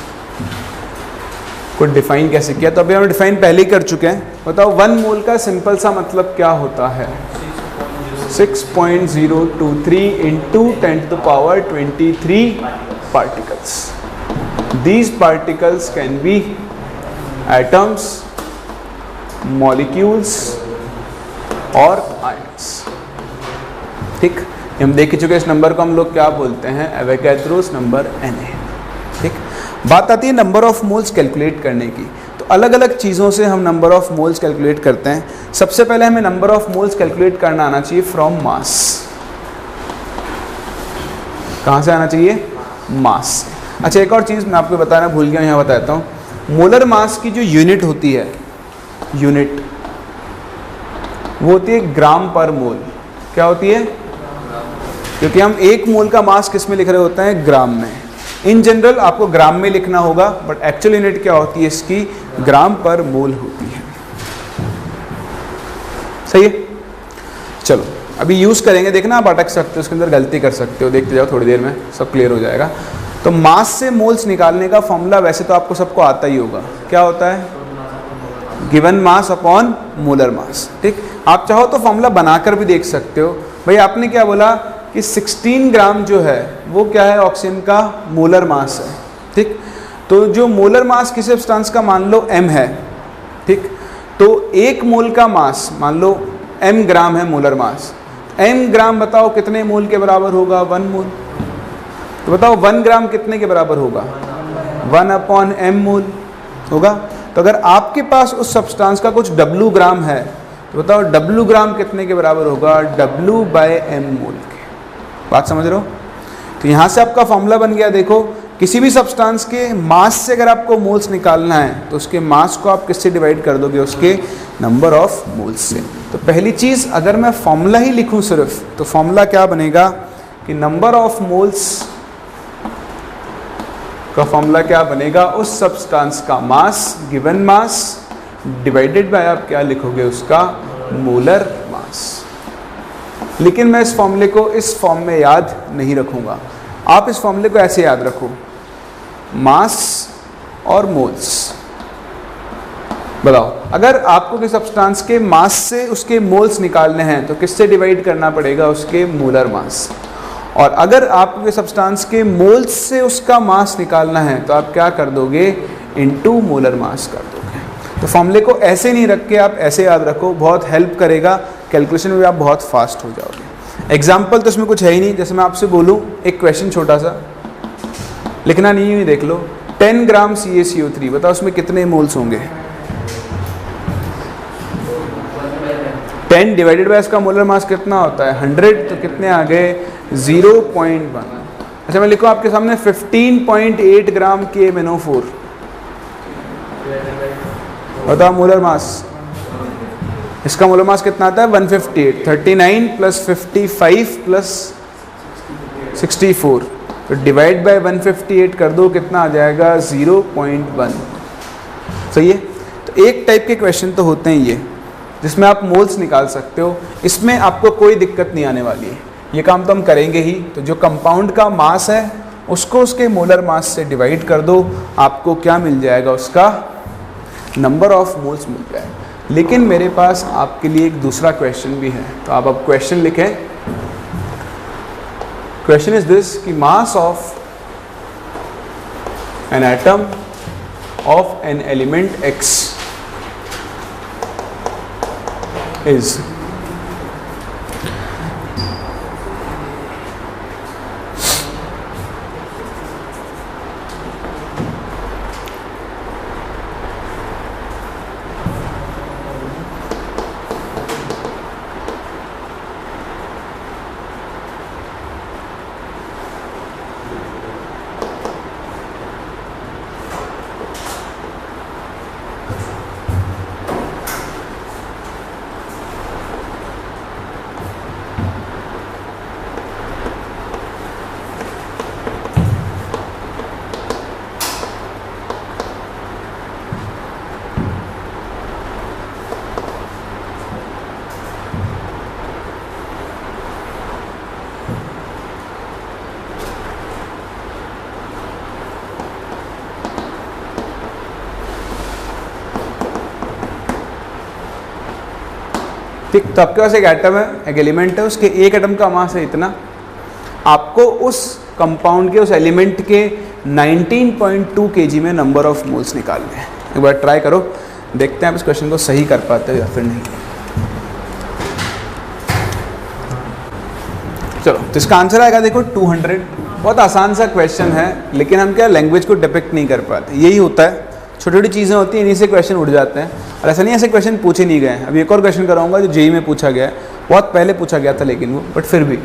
को डिफाइन कैसे किया। तो अभी हम डिफाइन पहले ही कर चुके हैं। बताओ 1 मोल का सिंपल सा मतलब क्या होता है, 6.023 into 10⁻23 particles. These particles can be atoms, molecules और ions। ठीक, हम देख ही चुके इस नंबर को हम लोग क्या बोलते हैं, एवोगैड्रोस नंबर Na। ठीक, बात आती है नंबर ऑफ मोल्स कैलकुलेट करने की। तो अलग अलग चीज़ों से हम नंबर ऑफ मोल्स कैलकुलेट करते हैं। सबसे पहले हमें नंबर ऑफ मोल्स कैलकुलेट करना आना चाहिए फ्रॉम मास। कहाँ से आना चाहिए, मास। अच्छा, एक और चीज़ मैं आपको बताना भूल गया, यहाँ बताता हूँ। मोलर मास की जो यूनिट होती है, यूनिट वो होती है ग्राम पर मोल। क्या होती है, क्योंकि हम 1 मोल का मास किस में लिख रहे होते हैं, ग्राम में। इन जनरल आपको ग्राम में लिखना होगा, बट एक्चुअल यूनिट क्या होती है इसकी, ग्राम पर मोल होती है। सही है? चलो अभी यूज़ करेंगे, देखना आप अटक सकते हो, उसके अंदर गलती कर सकते हो, देखते जाओ, थोड़ी देर में सब क्लियर हो जाएगा। तो मास से मोल्स निकालने का फॉर्मूला वैसे तो आपको सबको आता ही होगा। क्या होता है, given mass upon molar mass. ठीक, आप चाहो तो फॉर्मूला बनाकर भी देख सकते हो। भाई आपने क्या बोला कि 16 ग्राम जो है वो क्या है, ऑक्सीजन का मोलर मास है। ठीक, तो जो मोलर मास किसी सब्सटेंस का मान लो m है। ठीक, तो 1 मोल का मास मान लो m ग्राम है मोलर मास। m ग्राम बताओ कितने मोल के बराबर होगा, 1 मोल। तो बताओ 1 ग्राम कितने के बराबर होगा, 1/m मोल होगा। तो अगर आपके पास उस सब्सटेंस का कुछ W ग्राम है, तो बताओ W ग्राम कितने के बराबर होगा, W/m मोल के। बात समझ रहे हो? तो यहाँ से आपका फॉर्मूला बन गया। देखो, किसी भी सब्सटेंस के मास से अगर आपको मोल्स निकालना है तो उसके मास को आप किससे डिवाइड कर दोगे, उसके नंबर ऑफ मोल्स से। तो पहली चीज़, अगर मैं फॉर्मूला ही लिखूँ सिर्फ, तो फॉर्मूला क्या बनेगा कि नंबर ऑफ मोल्स का फॉर्मूला क्या बनेगा, उस सब्सटेंस का मास, गिवन मास डिवाइडेड बाय आप क्या लिखोगे, उसका मोलर मास। लेकिन मैं इस फॉर्मूले को इस फॉर्म में याद नहीं रखूँगा। आप इस फॉर्मूले को ऐसे याद रखो, मास और मोल्स। बताओ, अगर आपको किसी सब्सटेंस के मास से उसके मोल्स निकालने हैं तो किससे डिवाइड करना पड़ेगा, उसके मोलर मास। और अगर आपको किसी सब्सटेंस के मोल्स से उसका मास निकालना है तो आप क्या कर दोगे, इनटू मोलर मास कर दोगे। तो फॉर्मूले को ऐसे नहीं रख के आप ऐसे याद रखो, बहुत हेल्प करेगा कैलकुलेशन में, आप बहुत फास्ट हो जाओगे। एग्जाम्पल तो इसमें कुछ है ही नहीं। जैसे मैं आपसे बोलूँ एक क्वेश्चन छोटा सा, लिखना नहीं है, देख लो 10 ग्राम CaCO3, बताओ उसमें कितने मोल्स होंगे? 10 डिवाइडेड बाय इसका मोलर मास कितना होता है 100, तो कितने आ गए 0.1। अच्छा मैं लिखूँ आपके सामने 15.8 ग्राम KMnO4, बताओ मोलर मास, इसका मोलर मास कितना आता है 158, 39 प्लस 55 प्लस 64, तो डिवाइड बाय 158 कर दो, कितना आ जाएगा 0.1। सही है। तो एक टाइप के क्वेश्चन तो होते हैं ये जिसमें आप मोल्स निकाल सकते हो, इसमें आपको कोई दिक्कत नहीं आने वाली है, ये काम तो हम करेंगे ही। तो जो कंपाउंड का मास है उसको उसके मोलर मास से डिवाइड कर दो, आपको क्या मिल जाएगा, उसका नंबर ऑफ मोल्स मिल जाएगा। लेकिन मेरे पास आपके लिए एक दूसरा क्वेश्चन भी है, तो आप अब क्वेश्चन लिखें। क्वेश्चन इज दिस कि mass of an atom of an element X is ठीक। तो आपके पास एक एटम है, एक एलिमेंट है, उसके एक एटम का मास है इतना, आपको उस कंपाउंड के, उस एलिमेंट के 19.2 kg में नंबर ऑफ मोल्स निकालने हैं। एक बार ट्राई करो, देखते हैं आप इस क्वेश्चन को सही कर पाते हो या फिर नहीं। चलो, तो इसका आंसर आएगा देखो 200। बहुत आसान सा क्वेश्चन है, लेकिन हम क्या लैंग्वेज को डिपिक्ट नहीं कर पाते, यही होता है, छोटी छोटी चीज़ें होती हैं, इन्हीं से क्वेश्चन उड़ जाते हैं। और ऐसा नहीं ऐसे क्वेश्चन पूछे नहीं गए हैं। अभी एक और क्वेश्चन कराऊंगा जो जेईई में पूछा गया है, बहुत पहले पूछा गया था लेकिन वो, बट फिर भी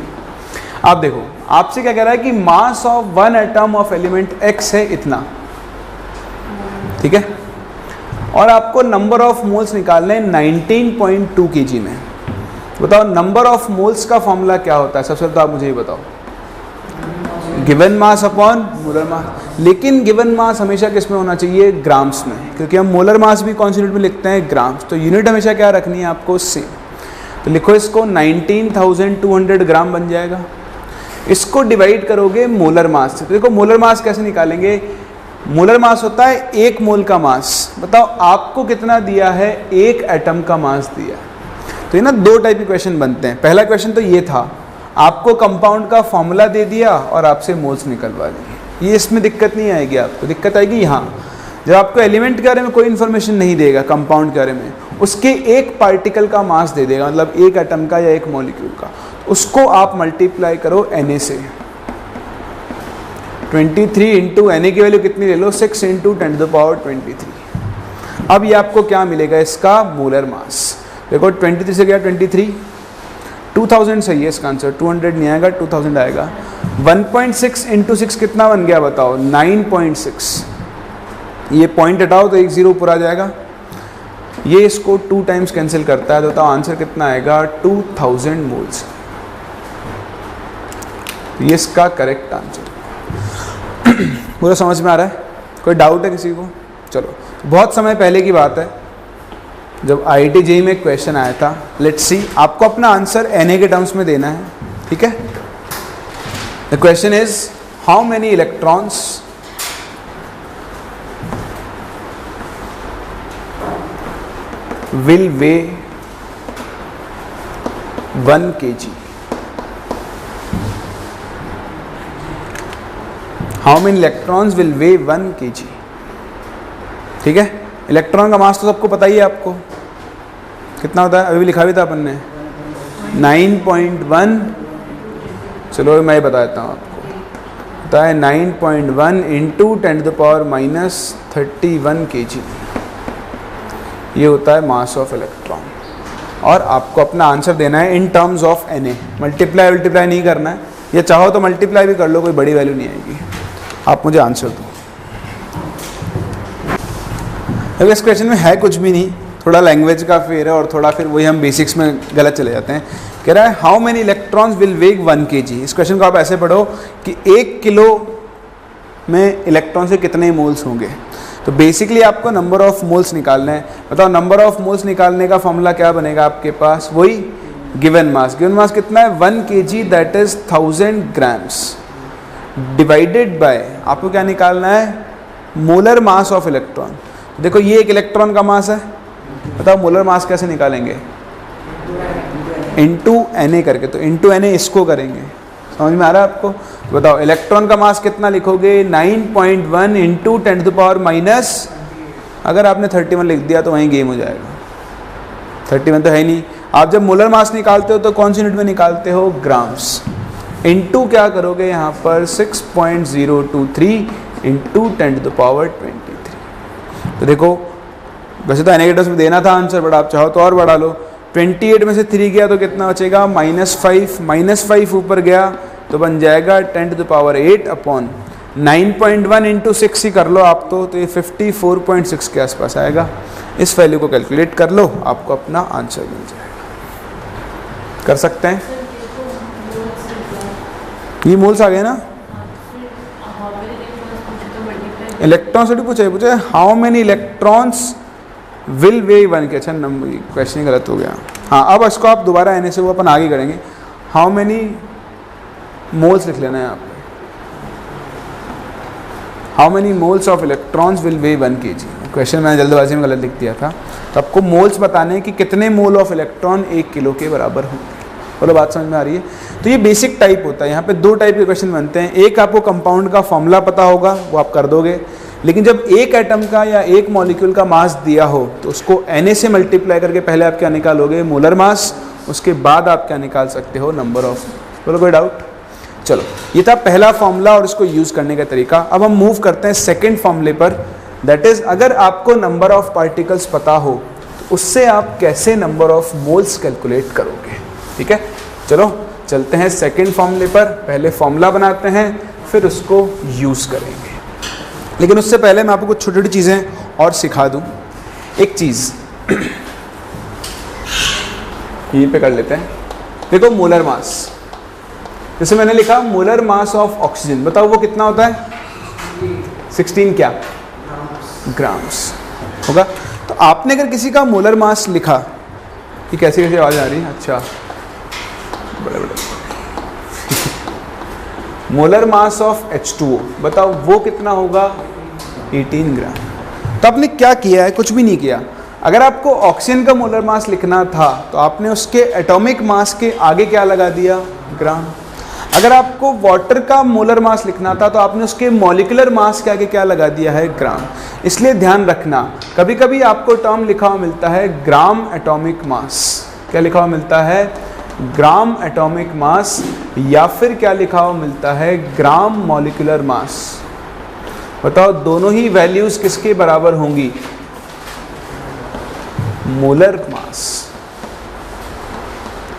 आप देखो, आपसे क्या कह रहा है कि mass of one atom of element X है इतना, ठीक है, और आपको नंबर ऑफ मोल्स निकालने 19.2 kg में। बताओ नंबर ऑफ मोल्स का फॉर्मूला क्या होता है? सबसे पहले तो आप मुझे ये बताओ, given mass upon molar mass. लेकिन गिवन मास हमेशा किस में होना चाहिए? ग्राम्स में, क्योंकि हम मोलर मास भी कौन सी यूनिट में लिखते हैं? ग्राम्स। तो यूनिट हमेशा क्या रखनी है आपको? सेम। तो लिखो इसको 19,200 ग्राम बन जाएगा। इसको डिवाइड करोगे मोलर मास से, तो देखो मोलर मास कैसे निकालेंगे? मोलर मास होता है एक मोल का मास। बताओ आपको कितना दिया है? एक एटम का मास दिया। तो ये ना दो टाइप के क्वेश्चन बनते हैं। पहला क्वेश्चन तो ये था, आपको कंपाउंड का फॉर्मूला दे दिया और आपसे मोल्स निकलवा दिए। ये इसमें दिक्कत नहीं आएगी आपको, दिक्कत आएगी यहाँ जब आपको एलिमेंट के बारे में कोई इन्फॉर्मेशन नहीं देगा, कंपाउंड के बारे में उसके एक पार्टिकल का मास दे देगा, मतलब एक एटम का या एक मॉलिक्यूल का, उसको आप मल्टीप्लाई करो Na से। 23 इंटू Na की वैल्यू कितनी ले लो? 6 इंटू 10⁻23। अब ये आपको क्या मिलेगा? इसका मोलर मास। देखो 23 से गया 23, 2000 सही है इसका आंसर, 200 नहीं आएगा, 2000 आएगा। 1.6 इंटू 6 कितना बन गया बताओ? 9.6। ये पॉइंट हटाओ तो एक जीरो ऊपर आ जाएगा, ये इसको 2 टाइम्स कैंसिल करता है, तो बताओ आंसर कितना आएगा? 2000 मोल्स। ये इसका करेक्ट आंसर। पूरा समझ में आ रहा है? कोई डाउट है किसी को? चलो, बहुत समय पहले की बात है जब IIT JEE में क्वेश्चन आया था। लेट्स सी, आपको अपना आंसर Na के टर्म्स में देना है, ठीक है? The question is how many electrons will way 1 kg? How many electrons will way 1 kg? ठीक है, इलेक्ट्रॉन का मास तो सबको पता ही है आपको कितना होता है, अभी भी लिखा भी था अपन ने 9.1। चलो मैं बता देता हूँ आपको, होता है 9.1 इंटू 10⁻31 kg। ये होता है मास ऑफ इलेक्ट्रॉन। और आपको अपना आंसर देना है in terms of Na। Multiply नहीं करना है, या चाहो तो मल्टीप्लाई भी कर लो, कोई बड़ी वैल्यू नहीं आएगी। आप मुझे आंसर दो। अब इस क्वेश्चन में है कुछ भी नहीं, थोड़ा लैंग्वेज का फेर है और थोड़ा फिर वही हम बेसिक्स में गलत चले जाते हैं। कह रहा है हाउ मेनी इलेक्ट्रॉन्स विल वेग 1 kg। इस क्वेश्चन को आप ऐसे पढ़ो कि 1 किलो में इलेक्ट्रॉन से कितने मोल्स होंगे। तो बेसिकली आपको नंबर ऑफ मोल्स निकालना है। बताओ नंबर ऑफ मोल्स निकालने का फॉर्मूला क्या बनेगा आपके पास, वही गिवन मास। गिवन मास कितना है 1 kg, that is 1000 grams, divided by आपको क्या निकालना है, मोलर मास ऑफ इलेक्ट्रॉन। देखो ये एक इलेक्ट्रॉन का मास है, बताओ मोलर मास कैसे निकालेंगे, इंटू Na करके। तो इंटू Na इसको करेंगे, समझ में आ रहा है आपको। बताओ इलेक्ट्रॉन का मास कितना लिखोगे, 9.1 इंटू 10⁻, अगर आपने 31 लिख दिया तो वहीं गेम हो जाएगा। 31 तो है ही नहीं। आप जब मोलर मास निकालते हो तो कौन सी यूनिट में निकालते हो, ग्राम्स। इंटू क्या करोगे यहाँ पर 6.023 इंटू 10⁻23। तो देखो वैसे तो नेगेटिव में देना था आंसर, बट आप चाहो तो और बढ़ा लो। 28 में से 3 गया तो कितना बचेगा, -5 -5 ऊपर गया तो बन जाएगा 10⁸ अपॉन 9.1 इंटू 6 ही कर लो आप तो ये 54.6 के आसपास आएगा। इस वैल्यू को कैलकुलेट कर लो, आपको अपना आंसर मिल जाएगा। कर सकते हैं, ये मोल्स आ गए ना। इलेक्ट्रॉन से पूछे हाउ मेनी इलेक्ट्रॉन्स विल वे 1 के। अच्छा नंबर क्वेश्चन गलत हो गया। हाँ अब इसको आप दोबारा Na से वो अपन आगे करेंगे। हाउ मेनी मोल्स लिख लेना है यहाँ पे, how many moles of electrons will way 1 kg। Question मैंने जल्दबाजी में गलत लिख दिया था, तो आपको मोल्स बताने हैं कि कितने मोल ऑफ इलेक्ट्रॉन 1 किलो के बराबर होंगे। बोलो बात समझ में आ रही है। तो ये बेसिक टाइप होता है। यहाँ पे 2 टाइप के क्वेश्चन बनते हैं। एक आपको कंपाउंड का फॉर्मूला पता होगा, वो आप कर दोगे, लेकिन जब एक एटम का या एक मॉलिक्यूल का मास दिया हो तो उसको Na से मल्टीप्लाई करके पहले आप क्या निकालोगे, मोलर मास, उसके बाद आप क्या निकाल सकते हो, नंबर ऑफ। बोलो कोई डाउट। चलो ये था पहला फॉर्मूला और इसको यूज़ करने का तरीका। अब हम मूव करते हैं सेकेंड फॉर्मूले पर, दैट इज़ अगर आपको नंबर ऑफ पार्टिकल्स पता हो तो उससे आप कैसे नंबर ऑफ मोल्स कैलकुलेट करोगे। ठीक है, चलो चलते हैं सेकेंड फॉर्मूले पर। पहले फॉर्मूला बनाते हैं फिर उसको यूज़ करेंगे, लेकिन उससे पहले मैं आपको कुछ छोटी छोटी चीज़ें और सिखा दूं। एक चीज़ यहीं पे कर लेते हैं। देखो मोलर मास, जैसे मैंने लिखा मोलर मास ऑफ ऑक्सीजन, बताओ वो कितना होता है, 16 क्या ग्राम्स होगा। तो आपने अगर किसी का मोलर मास लिखा, कि कैसी कैसी आवाज़ आ रही है, अच्छा बड़े बड़े मोलर मास ऑफ H2O, बताओ वो कितना होगा, 18 ग्राम। तो आपने क्या किया है, कुछ भी नहीं किया। अगर आपको ऑक्सीजन का मोलर मास लिखना था तो आपने उसके एटॉमिक मास के आगे क्या लगा दिया, ग्राम। अगर आपको वाटर का मोलर मास लिखना था तो आपने उसके मॉलिक्यूलर मास के आगे क्या लगा दिया है, ग्राम। इसलिए ध्यान रखना, कभी कभी आपको टर्म लिखा हुआ मिलता है ग्राम एटॉमिक मास। क्या लिखा हुआ मिलता है, ग्राम एटॉमिक मास, या फिर क्या लिखा हुआ मिलता है, ग्राम मॉलिक्यूलर मास। बताओ दोनों ही वैल्यूज किसके बराबर होंगी, मोलर मास।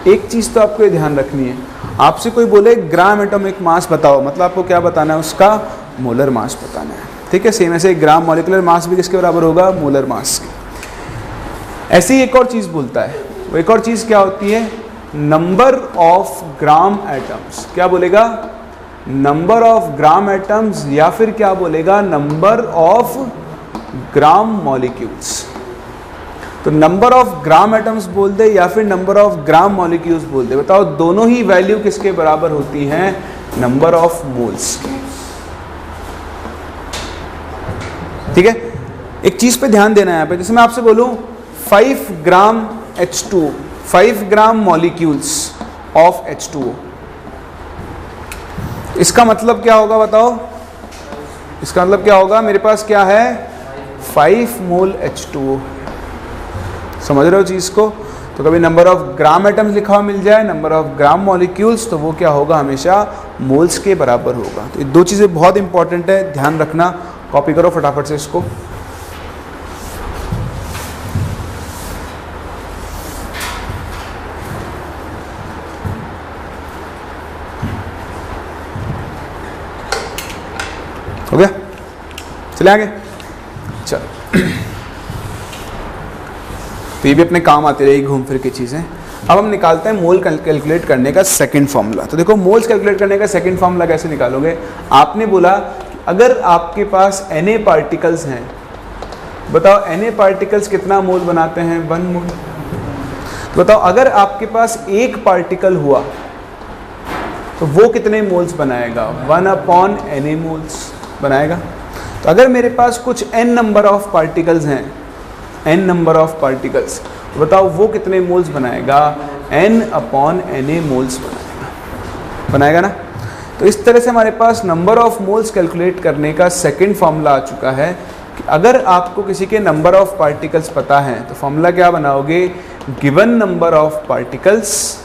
एक चीज तो आपको ध्यान रखनी है, आपसे कोई बोले ग्राम एटॉमिक मास बताओ, मतलब आपको क्या बताना है, उसका मोलर मास बताना है। ठीक है, सेम ऐसे ग्राम मॉलिक्यूलर मास भी किसके बराबर होगा, मोलर मास के। ऐसे ही एक और चीज बोलता है, वो एक और चीज क्या होती है, नंबर ऑफ ग्राम एटम्स। क्या बोलेगा, नंबर ऑफ ग्राम एटम्स, या फिर क्या बोलेगा, नंबर ऑफ ग्राम मॉलिक्यूल्स। तो नंबर ऑफ ग्राम एटम्स बोल दे या फिर नंबर ऑफ ग्राम मॉलिक्यूल्स बोल दे, बताओ दोनों ही वैल्यू किसके बराबर होती हैं, नंबर ऑफ मोल्स की। ठीक है, एक चीज पे ध्यान देना है यहाँ पे। जैसे मैं आपसे बोलूं 5 ग्राम H2O, 5 gram molecules of H2O, इसका मतलब क्या होगा बताओ, इसका मतलब क्या होगा, मेरे पास क्या है, 5 मोल H2O। समझ रहे हो चीज को। तो कभी नंबर ऑफ ग्राम एटम्स लिखा हुआ मिल जाए, नंबर ऑफ ग्राम मॉलिक्यूल्स, तो वो क्या होगा, हमेशा मोल्स के बराबर होगा। तो ये दो चीज़ें बहुत इंपॉर्टेंट है, ध्यान रखना, कॉपी करो फटाफट से इसको। हो गया, चले आगे। चलो, तो ये भी अपने काम आती रहेगी घूम फिर के चीज़ें। अब हम निकालते हैं मोल कैलकुलेट करने का सेकंड फॉर्मूला। तो देखो, मोल्स कैलकुलेट करने का सेकंड फॉर्मूला कैसे निकालोगे। आपने बोला अगर आपके पास Na पार्टिकल्स हैं, बताओ Na पार्टिकल्स कितना मोल बनाते हैं, 1 मोल। तो बताओ अगर आपके पास एक पार्टिकल हुआ तो वो कितने मोल्स बनाएगा, 1/Na मोल्स बनाएगा। तो अगर मेरे पास कुछ n नंबर ऑफ पार्टिकल्स हैं, n नंबर ऑफ पार्टिकल्स, तो बताओ वो कितने मोल्स बनाएगा, n/Na मोल्स बनाएगा ना। तो इस तरह से हमारे पास नंबर ऑफ मोल्स कैलकुलेट करने का सेकंड फॉर्मूला आ चुका है कि अगर आपको किसी के नंबर ऑफ पार्टिकल्स पता है तो फॉर्मूला क्या बनाओगे, गिवन नंबर ऑफ पार्टिकल्स,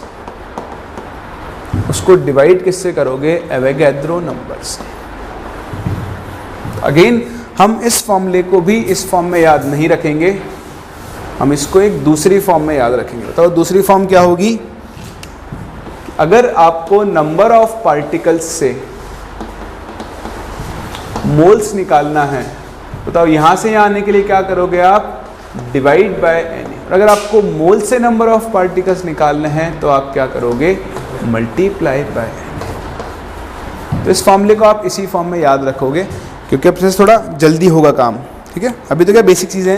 उसको डिवाइड किससे करोगे, एवोगैड्रो नंबर से। अगेन हम इस फॉर्मूले को भी इस फॉर्म में याद नहीं रखेंगे, हम इसको एक दूसरी फॉर्म में याद रखेंगे। बताओ दूसरी फॉर्म क्या होगी। अगर आपको नंबर ऑफ पार्टिकल्स से मोल्स निकालना है, बताओ यहां से यहां आने के लिए क्या करोगे आप, डिवाइड बाय Na। और अगर आपको मोल से नंबर ऑफ पार्टिकल्स निकालने हैं तो आप क्या करोगे, मल्टीप्लाई बाय Na। तो इस फॉर्मूले को आप इसी फॉर्म में याद रखोगे क्योंकि अब से थोड़ा जल्दी होगा काम, ठीक है। अभी तो क्या बेसिक चीज़ें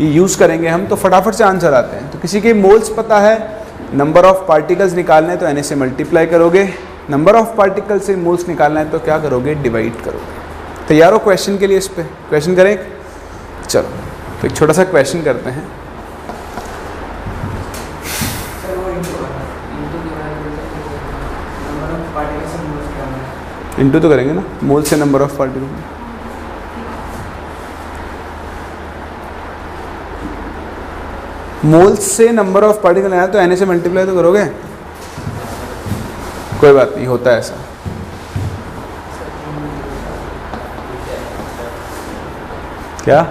ये यूज़ करेंगे हम, तो फटाफट से आंसर आते हैं। तो किसी के मोल्स पता है, नंबर ऑफ पार्टिकल्स निकालना है तो Na से मल्टीप्लाई करोगे, नंबर ऑफ पार्टिकल से मोल्स निकालना है तो क्या करोगे, डिवाइड करोगे। तैयार हो क्वेश्चन के लिए, इस पर क्वेश्चन करें। चलो, तो एक छोटा सा क्वेश्चन करते हैं। इंटू तो करेंगे ना, मोल से नंबर ऑफ पार्टिकल। मोल्स से नंबर ऑफ पार्टिकल आया तो Na से मल्टीप्लाई तो करोगे, कोई बात नहीं, होता है ऐसा। क्या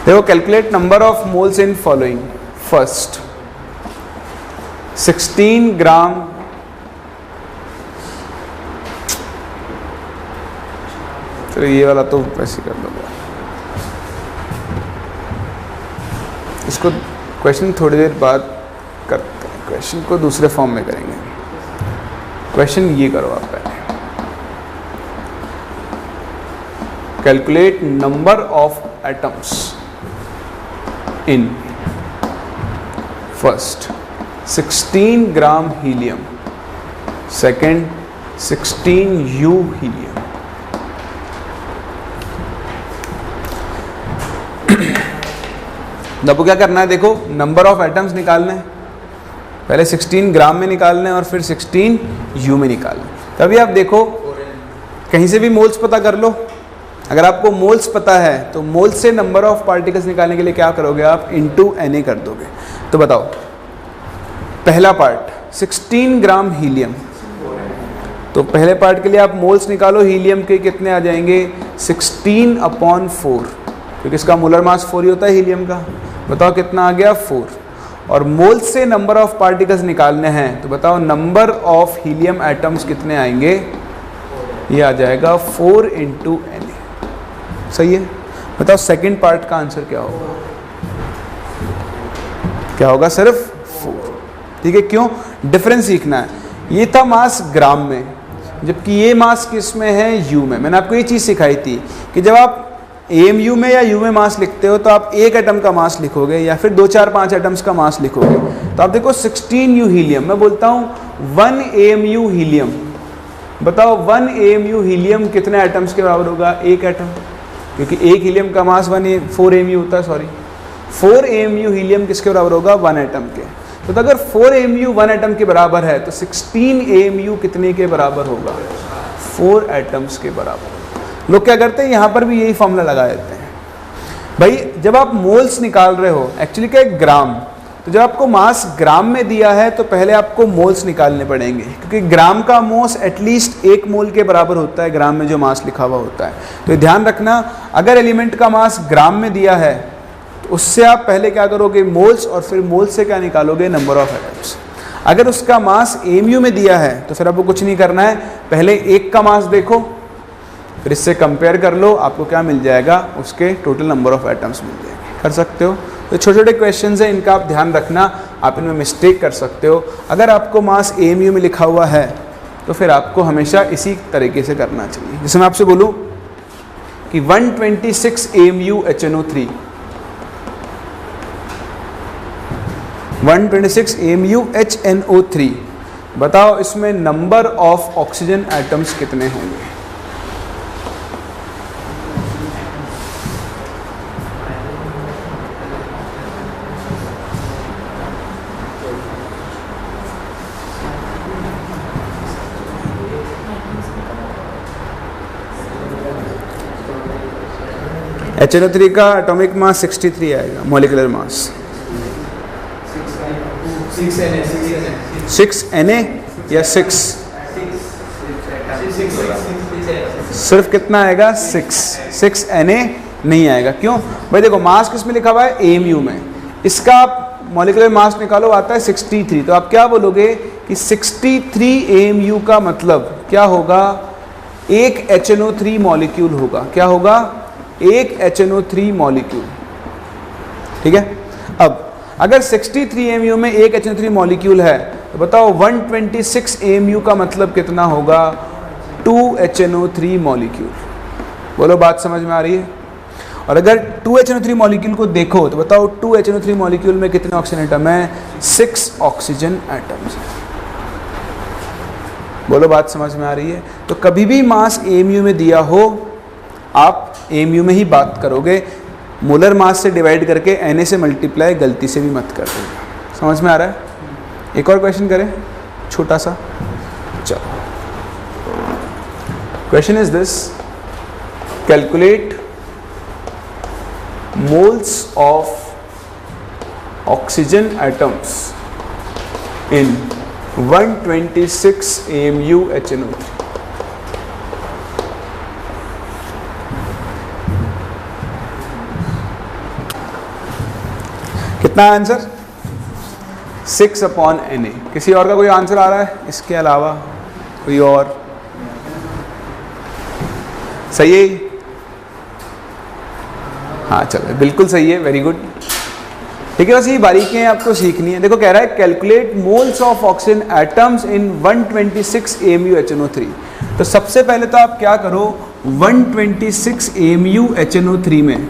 देखो, calculate number of moles in following. First 16 ग्राम, चलो ये वाला तो वैसे कर दो, इसको क्वेश्चन थोड़ी देर बाद करते हैं, क्वेश्चन को दूसरे फॉर्म में करेंगे। क्वेश्चन ये करो आप पहले, calculate number of atoms in first 16 gram helium, second 16 U helium. आपको क्या करना है, देखो नंबर ऑफ एटम्स निकालने हैं, पहले 16 ग्राम में निकालने हैं और फिर 16 U में निकालने। तभी आप देखो कहीं से भी मोल्स पता कर लो, अगर आपको मोल्स पता है तो मोल्स से नंबर ऑफ पार्टिकल्स निकालने के लिए क्या करोगे आप, इनटू Na कर दोगे। तो बताओ पहला पार्ट 16 ग्राम हीलियम, तो पहले पार्ट के लिए आप मोल्स निकालो, हीलियम के कितने आ जाएंगे, 16/4, क्योंकि इसका मोलर मास 4 ही होता है हीलियम का। बताओ कितना आ गया, 4। और मोल्स से नंबर ऑफ पार्टिकल्स निकालने हैं तो बताओ नंबर ऑफ हीलियम एटम्स कितने आएंगे, ये आ जाएगा 4 × Na। सही है। बताओ सेकंड पार्ट का आंसर क्या होगा, क्या होगा, सिर्फ 4। ठीक है, क्यों, डिफरेंस सीखना है। ये था मास ग्राम में, जबकि ये मास किस में है, U में। मैंने आपको ये चीज़ सिखाई थी कि जब आप AMU में या U में मास लिखते हो तो आप एक एटम का मास लिखोगे या फिर 2, 4, 5 एटम्स का मास लिखोगे। तो आप देखो 16 U हीलियम, मैं बोलता हूँ 1 AMU हीलियम। बताओ 1 AMU हीलियम कितने एटम्स के बराबर होगा, एक एटम, क्योंकि एक हीलियम का मास 4 AMU होता है, सॉरी 4 AMU हीलियम किसके बराबर होगा, 1 एटम के। तो अगर 4 AMU 1 एटम के बराबर है तो 16 AMU कितने के बराबर होगा? 4 एटम्स के बराबर। लोग क्या करते हैं, यहाँ पर भी यही फॉर्मूला लगा देते हैं। भाई जब आप मोल्स निकाल रहे हो, एक्चुअली क्या है ग्राम, तो जब आपको मास ग्राम में दिया है तो पहले आपको मोल्स निकालने पड़ेंगे, क्योंकि ग्राम का मोल्स एटलीस्ट 1 मोल के बराबर होता है ग्राम में जो मास लिखा हुआ होता है। तो ध्यान रखना, अगर एलिमेंट का मास ग्राम में दिया है तो उससे आप पहले क्या करोगे, मोल्स, और फिर मोल्स से क्या निकालोगे, नंबर ऑफ एटम्स। अगर उसका मास AMU में दिया है तो फिर आपको कुछ नहीं करना है, पहले एक का मास देखो, फिर इससे कंपेयर कर लो, आपको क्या मिल जाएगा, उसके टोटल नंबर ऑफ एटम्स मिल जाएंगे। कर सकते हो। तो छोटे छोटे क्वेश्चंस हैं, इनका आप ध्यान रखना, आप इनमें मिस्टेक कर सकते हो। अगर आपको मास AMU में लिखा हुआ है तो फिर आपको हमेशा इसी तरीके से करना चाहिए। जैसे मैं आपसे बोलूँ कि 126 AMU HNO3, 126 AMU HNO3, बताओ इसमें नंबर ऑफ ऑक्सीजन एटम्स कितने होंगे? HNO3 का एटॉमिक मास 63 आएगा, मॉलिक्यूलर मास 6 Na या 6, सिर्फ कितना आएगा, 6 Na नहीं आएगा। क्यों भाई? देखो मास किस में लिखा हुआ है, AMU में, इसका आप मॉलिक्यूलर मास निकालो, आता है 63, तो आप क्या बोलोगे कि 63 AMU का मतलब क्या होगा, एक HNO3 मॉलिक्यूल होगा। क्या होगा? एक HNO3 मॉलिक्यूल। ठीक है। अब अगर 63 AMU में एक HNO3 मॉलिक्यूल है तो बताओ 126 AMU का मतलब कितना होगा, 2 HNO3 मॉलिक्यूल। बोलो बात समझ में आ रही है? और अगर 2 HNO3 मॉलिक्यूल को देखो तो बताओ 2 HNO3 मॉलिक्यूल में कितने ऑक्सीजन एटम है, 6 ऑक्सीजन एटम्स। बोलो बात समझ में आ रही है? तो कभी भी मास AMU में दिया हो, आप AMU में ही बात करोगे, मोलर मास से डिवाइड करके Na से मल्टीप्लाई गलती से भी मत कर देना। समझ में आ रहा है? एक और क्वेश्चन करें छोटा सा। चलो, question is this, calculate moles of oxygen atoms in 126 AMU HNO3। कितना आंसर? 6/Na। किसी और का कोई आंसर आ रहा है इसके अलावा? कोई और? सही है? हाँ चलो, बिल्कुल सही है, वेरी गुड। ठीक है, बस ये बारीकियां आपको सीखनी है। देखो कह रहा है calculate moles of oxygen atoms in 126 AMU HNO3। तो सबसे पहले तो आप क्या करो, 126 AMU HNO3 में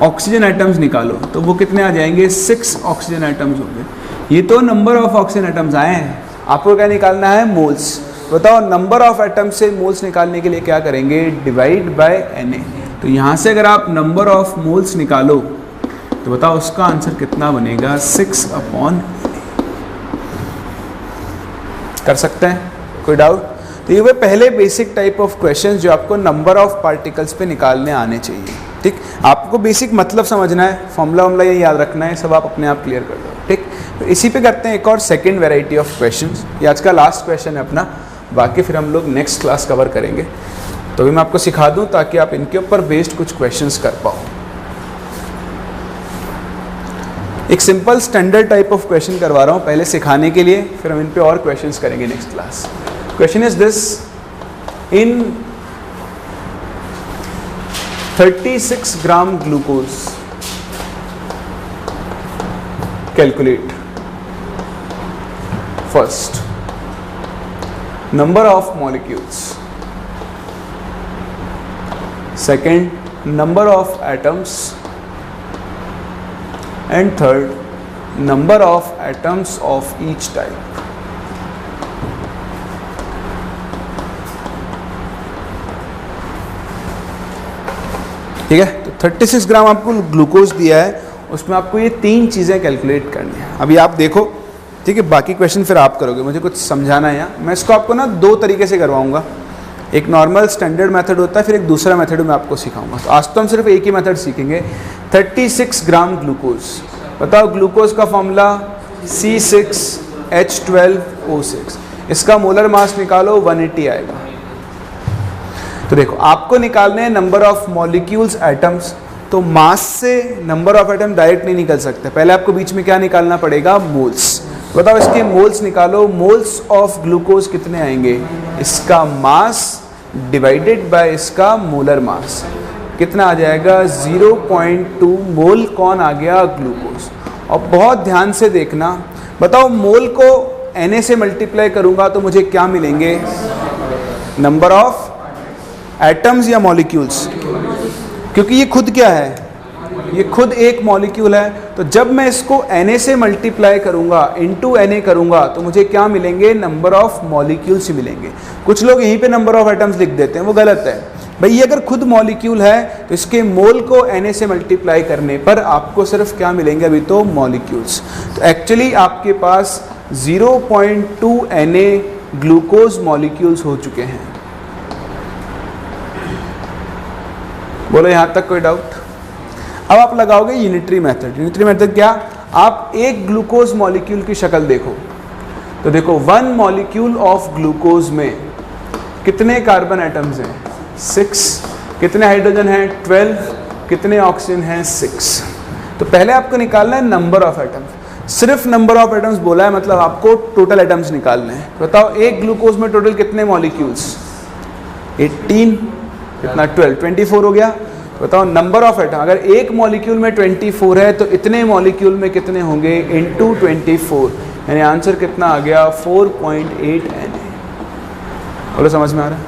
ऑक्सीजन एटम्स निकालो, तो वो कितने आ जाएंगे, 6 ऑक्सीजन एटम्स होंगे। ये तो नंबर ऑफ ऑक्सीजन एटम्स आए हैं, आपको क्या निकालना है, मोल्स। बताओ नंबर ऑफ एटम्स से मोल्स निकालने के लिए क्या करेंगे, डिवाइड बाय Na। तो यहाँ से अगर आप नंबर ऑफ मोल्स निकालो तो बताओ उसका आंसर कितना बनेगा, 6/Na। कर सकते हैं? कोई डाउट? तो ये वे पहले बेसिक टाइप ऑफ क्वेश्चंस जो आपको नंबर ऑफ पार्टिकल्स पे निकालने आने चाहिए। ठीक, आपको बेसिक मतलब समझना है, फॉर्मूला ये याद रखना है, सब आप अपने आप क्लियर कर दो। ठीक, तो इसी पे करते हैं एक और सेकंड वैरायटी ऑफ क्वेश्चंस। ये आज का लास्ट क्वेश्चन है अपना, बाकी फिर हम लोग नेक्स्ट क्लास कवर करेंगे। तो भी मैं आपको सिखा दूं ताकि आप इनके ऊपर बेस्ड कुछ क्वेश्चंस कर पाओ। एक simple standard type of question करवा रहा हूँ पहले सिखाने के लिए, फिर हम इन पे और क्वेश्चंस करेंगे next class. Question is this, in 36 gram glucose calculate first number of molecules, second number of atoms, and third number of atoms of each type। ठीक है, तो 36 ग्राम आपको ग्लूकोज दिया है, उसमें आपको ये 3 चीज़ें कैलकुलेट करनी है। अभी आप देखो ठीक है, बाकी क्वेश्चन फिर आप करोगे, मुझे कुछ समझाना है यहाँ। मैं इसको आपको ना दो तरीके से करवाऊँगा, एक नॉर्मल स्टैंडर्ड मेथड होता है, फिर एक दूसरा मेथड मैं आपको सिखाऊंगा। तो आज तो हम सिर्फ एक ही मेथड सीखेंगे। 36 ग्राम ग्लूकोज, बताओ ग्लूकोज का फॉर्मूला C6H12O6, इसका मोलर मास निकालो 180 आएगा। तो देखो आपको निकालने हैं नंबर ऑफ मॉलिक्यूल्स एटम्स, तो मास से नंबर ऑफ एटम डायरेक्ट नहीं निकल सकते, पहले आपको बीच में क्या निकालना पड़ेगा, मोल्स। बताओ इसके मोल्स निकालो, मोल्स ऑफ ग्लूकोज कितने आएंगे, इसका मास डिवाइडेड बाय इसका मोलर मास, कितना आ जाएगा 0.2 मोल कौन आ गया, ग्लूकोज। और बहुत ध्यान से देखना, बताओ मोल को Na से मल्टीप्लाई करूंगा तो मुझे क्या मिलेंगे, नंबर ऑफ एटम्स या मॉलिक्यूल्स, क्योंकि ये खुद क्या है, ये खुद एक मॉलिक्यूल है। तो जब मैं इसको Na से मल्टीप्लाई करूंगा, इनटू Na करूंगा, तो मुझे क्या मिलेंगे, नंबर ऑफ मॉलिक्यूल्स मिलेंगे। कुछ लोग यहीं पे नंबर ऑफ एटम्स लिख देते हैं, वो गलत है भाई। ये अगर खुद मॉलिक्यूल है तो इसके मोल को Na से मल्टीप्लाई करने पर आपको सिर्फ क्या मिलेंगे, अभी तो मॉलिक्यूल्स। तो एक्चुअली आपके पास 0.2 Na ग्लूकोज मॉलिक्यूल्स हो चुके हैं। बोलो यहाँ तक कोई डाउट? अब आप लगाओगे यूनिटरी मेथड। यूनिटरी मेथड क्या, आप एक ग्लूकोज मॉलिक्यूल की शक्ल देखो, तो देखो 1 मॉलिक्यूल ऑफ ग्लूकोज में कितने कार्बन एटम्स हैं, 6, कितने हाइड्रोजन हैं, 12, कितने ऑक्सीजन हैं, 6। तो पहले आपको निकालना है नंबर ऑफ एटम्स। सिर्फ नंबर ऑफ एटम्स बोला है, मतलब आपको टोटल एटम्स निकालने हैं। बताओ एक ग्लूकोज में टोटल कितने मॉलिक्यूल्स, 18, कितना 12, 24 हो गया। बताओ नंबर ऑफ एटम, अगर एक मॉलिक्यूल में 24 है तो इतने मॉलिक्यूल में कितने होंगे, इनटू 24, यानी आंसर कितना आ गया, 4.8 Na। बोलो समझ में आ रहा है?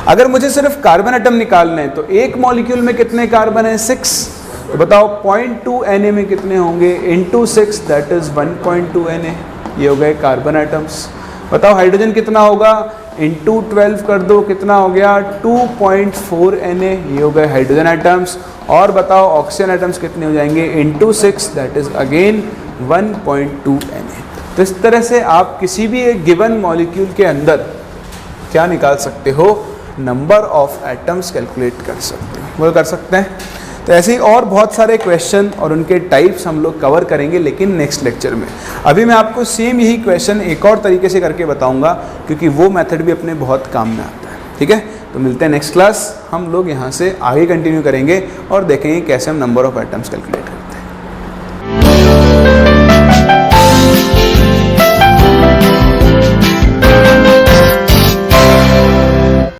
अगर मुझे सिर्फ कार्बन एटम निकालने हैं तो एक मॉलिक्यूल में कितने कार्बन है, 6, तो बताओ 0.2 Na में कितने होंगे, इनटू 6, दैट इज 1.2 Na। ये हो गए कार्बन एटम्स। बताओ हाइड्रोजन कितना होगा, इनटू 12 कर दो, कितना हो गया, 2.4 Na। ये हो गए हाइड्रोजन एटम्स। और बताओ ऑक्सीजन एटम्स कितने हो जाएंगे, into 6, that is again 1.2 Na। तो इस तरह से आप किसी भी एक गिवन मॉलिक्यूल के अंदर क्या निकाल सकते हो, नंबर ऑफ एटम्स कैलकुलेट कर सकते हो। वो कर सकते हैं। तो ऐसे ही और बहुत सारे क्वेश्चन और उनके टाइप्स हम लोग कवर करेंगे, लेकिन नेक्स्ट लेक्चर में। अभी मैं आपको सेम यही क्वेश्चन एक और तरीके से करके बताऊंगा, क्योंकि वो मेथड भी अपने बहुत काम में आता है। ठीक है, तो मिलते हैं नेक्स्ट क्लास। हम लोग यहाँ से आगे कंटिन्यू करेंगे और देखेंगे कैसे हम नंबर ऑफ एटम्स कैलकुलेट करें।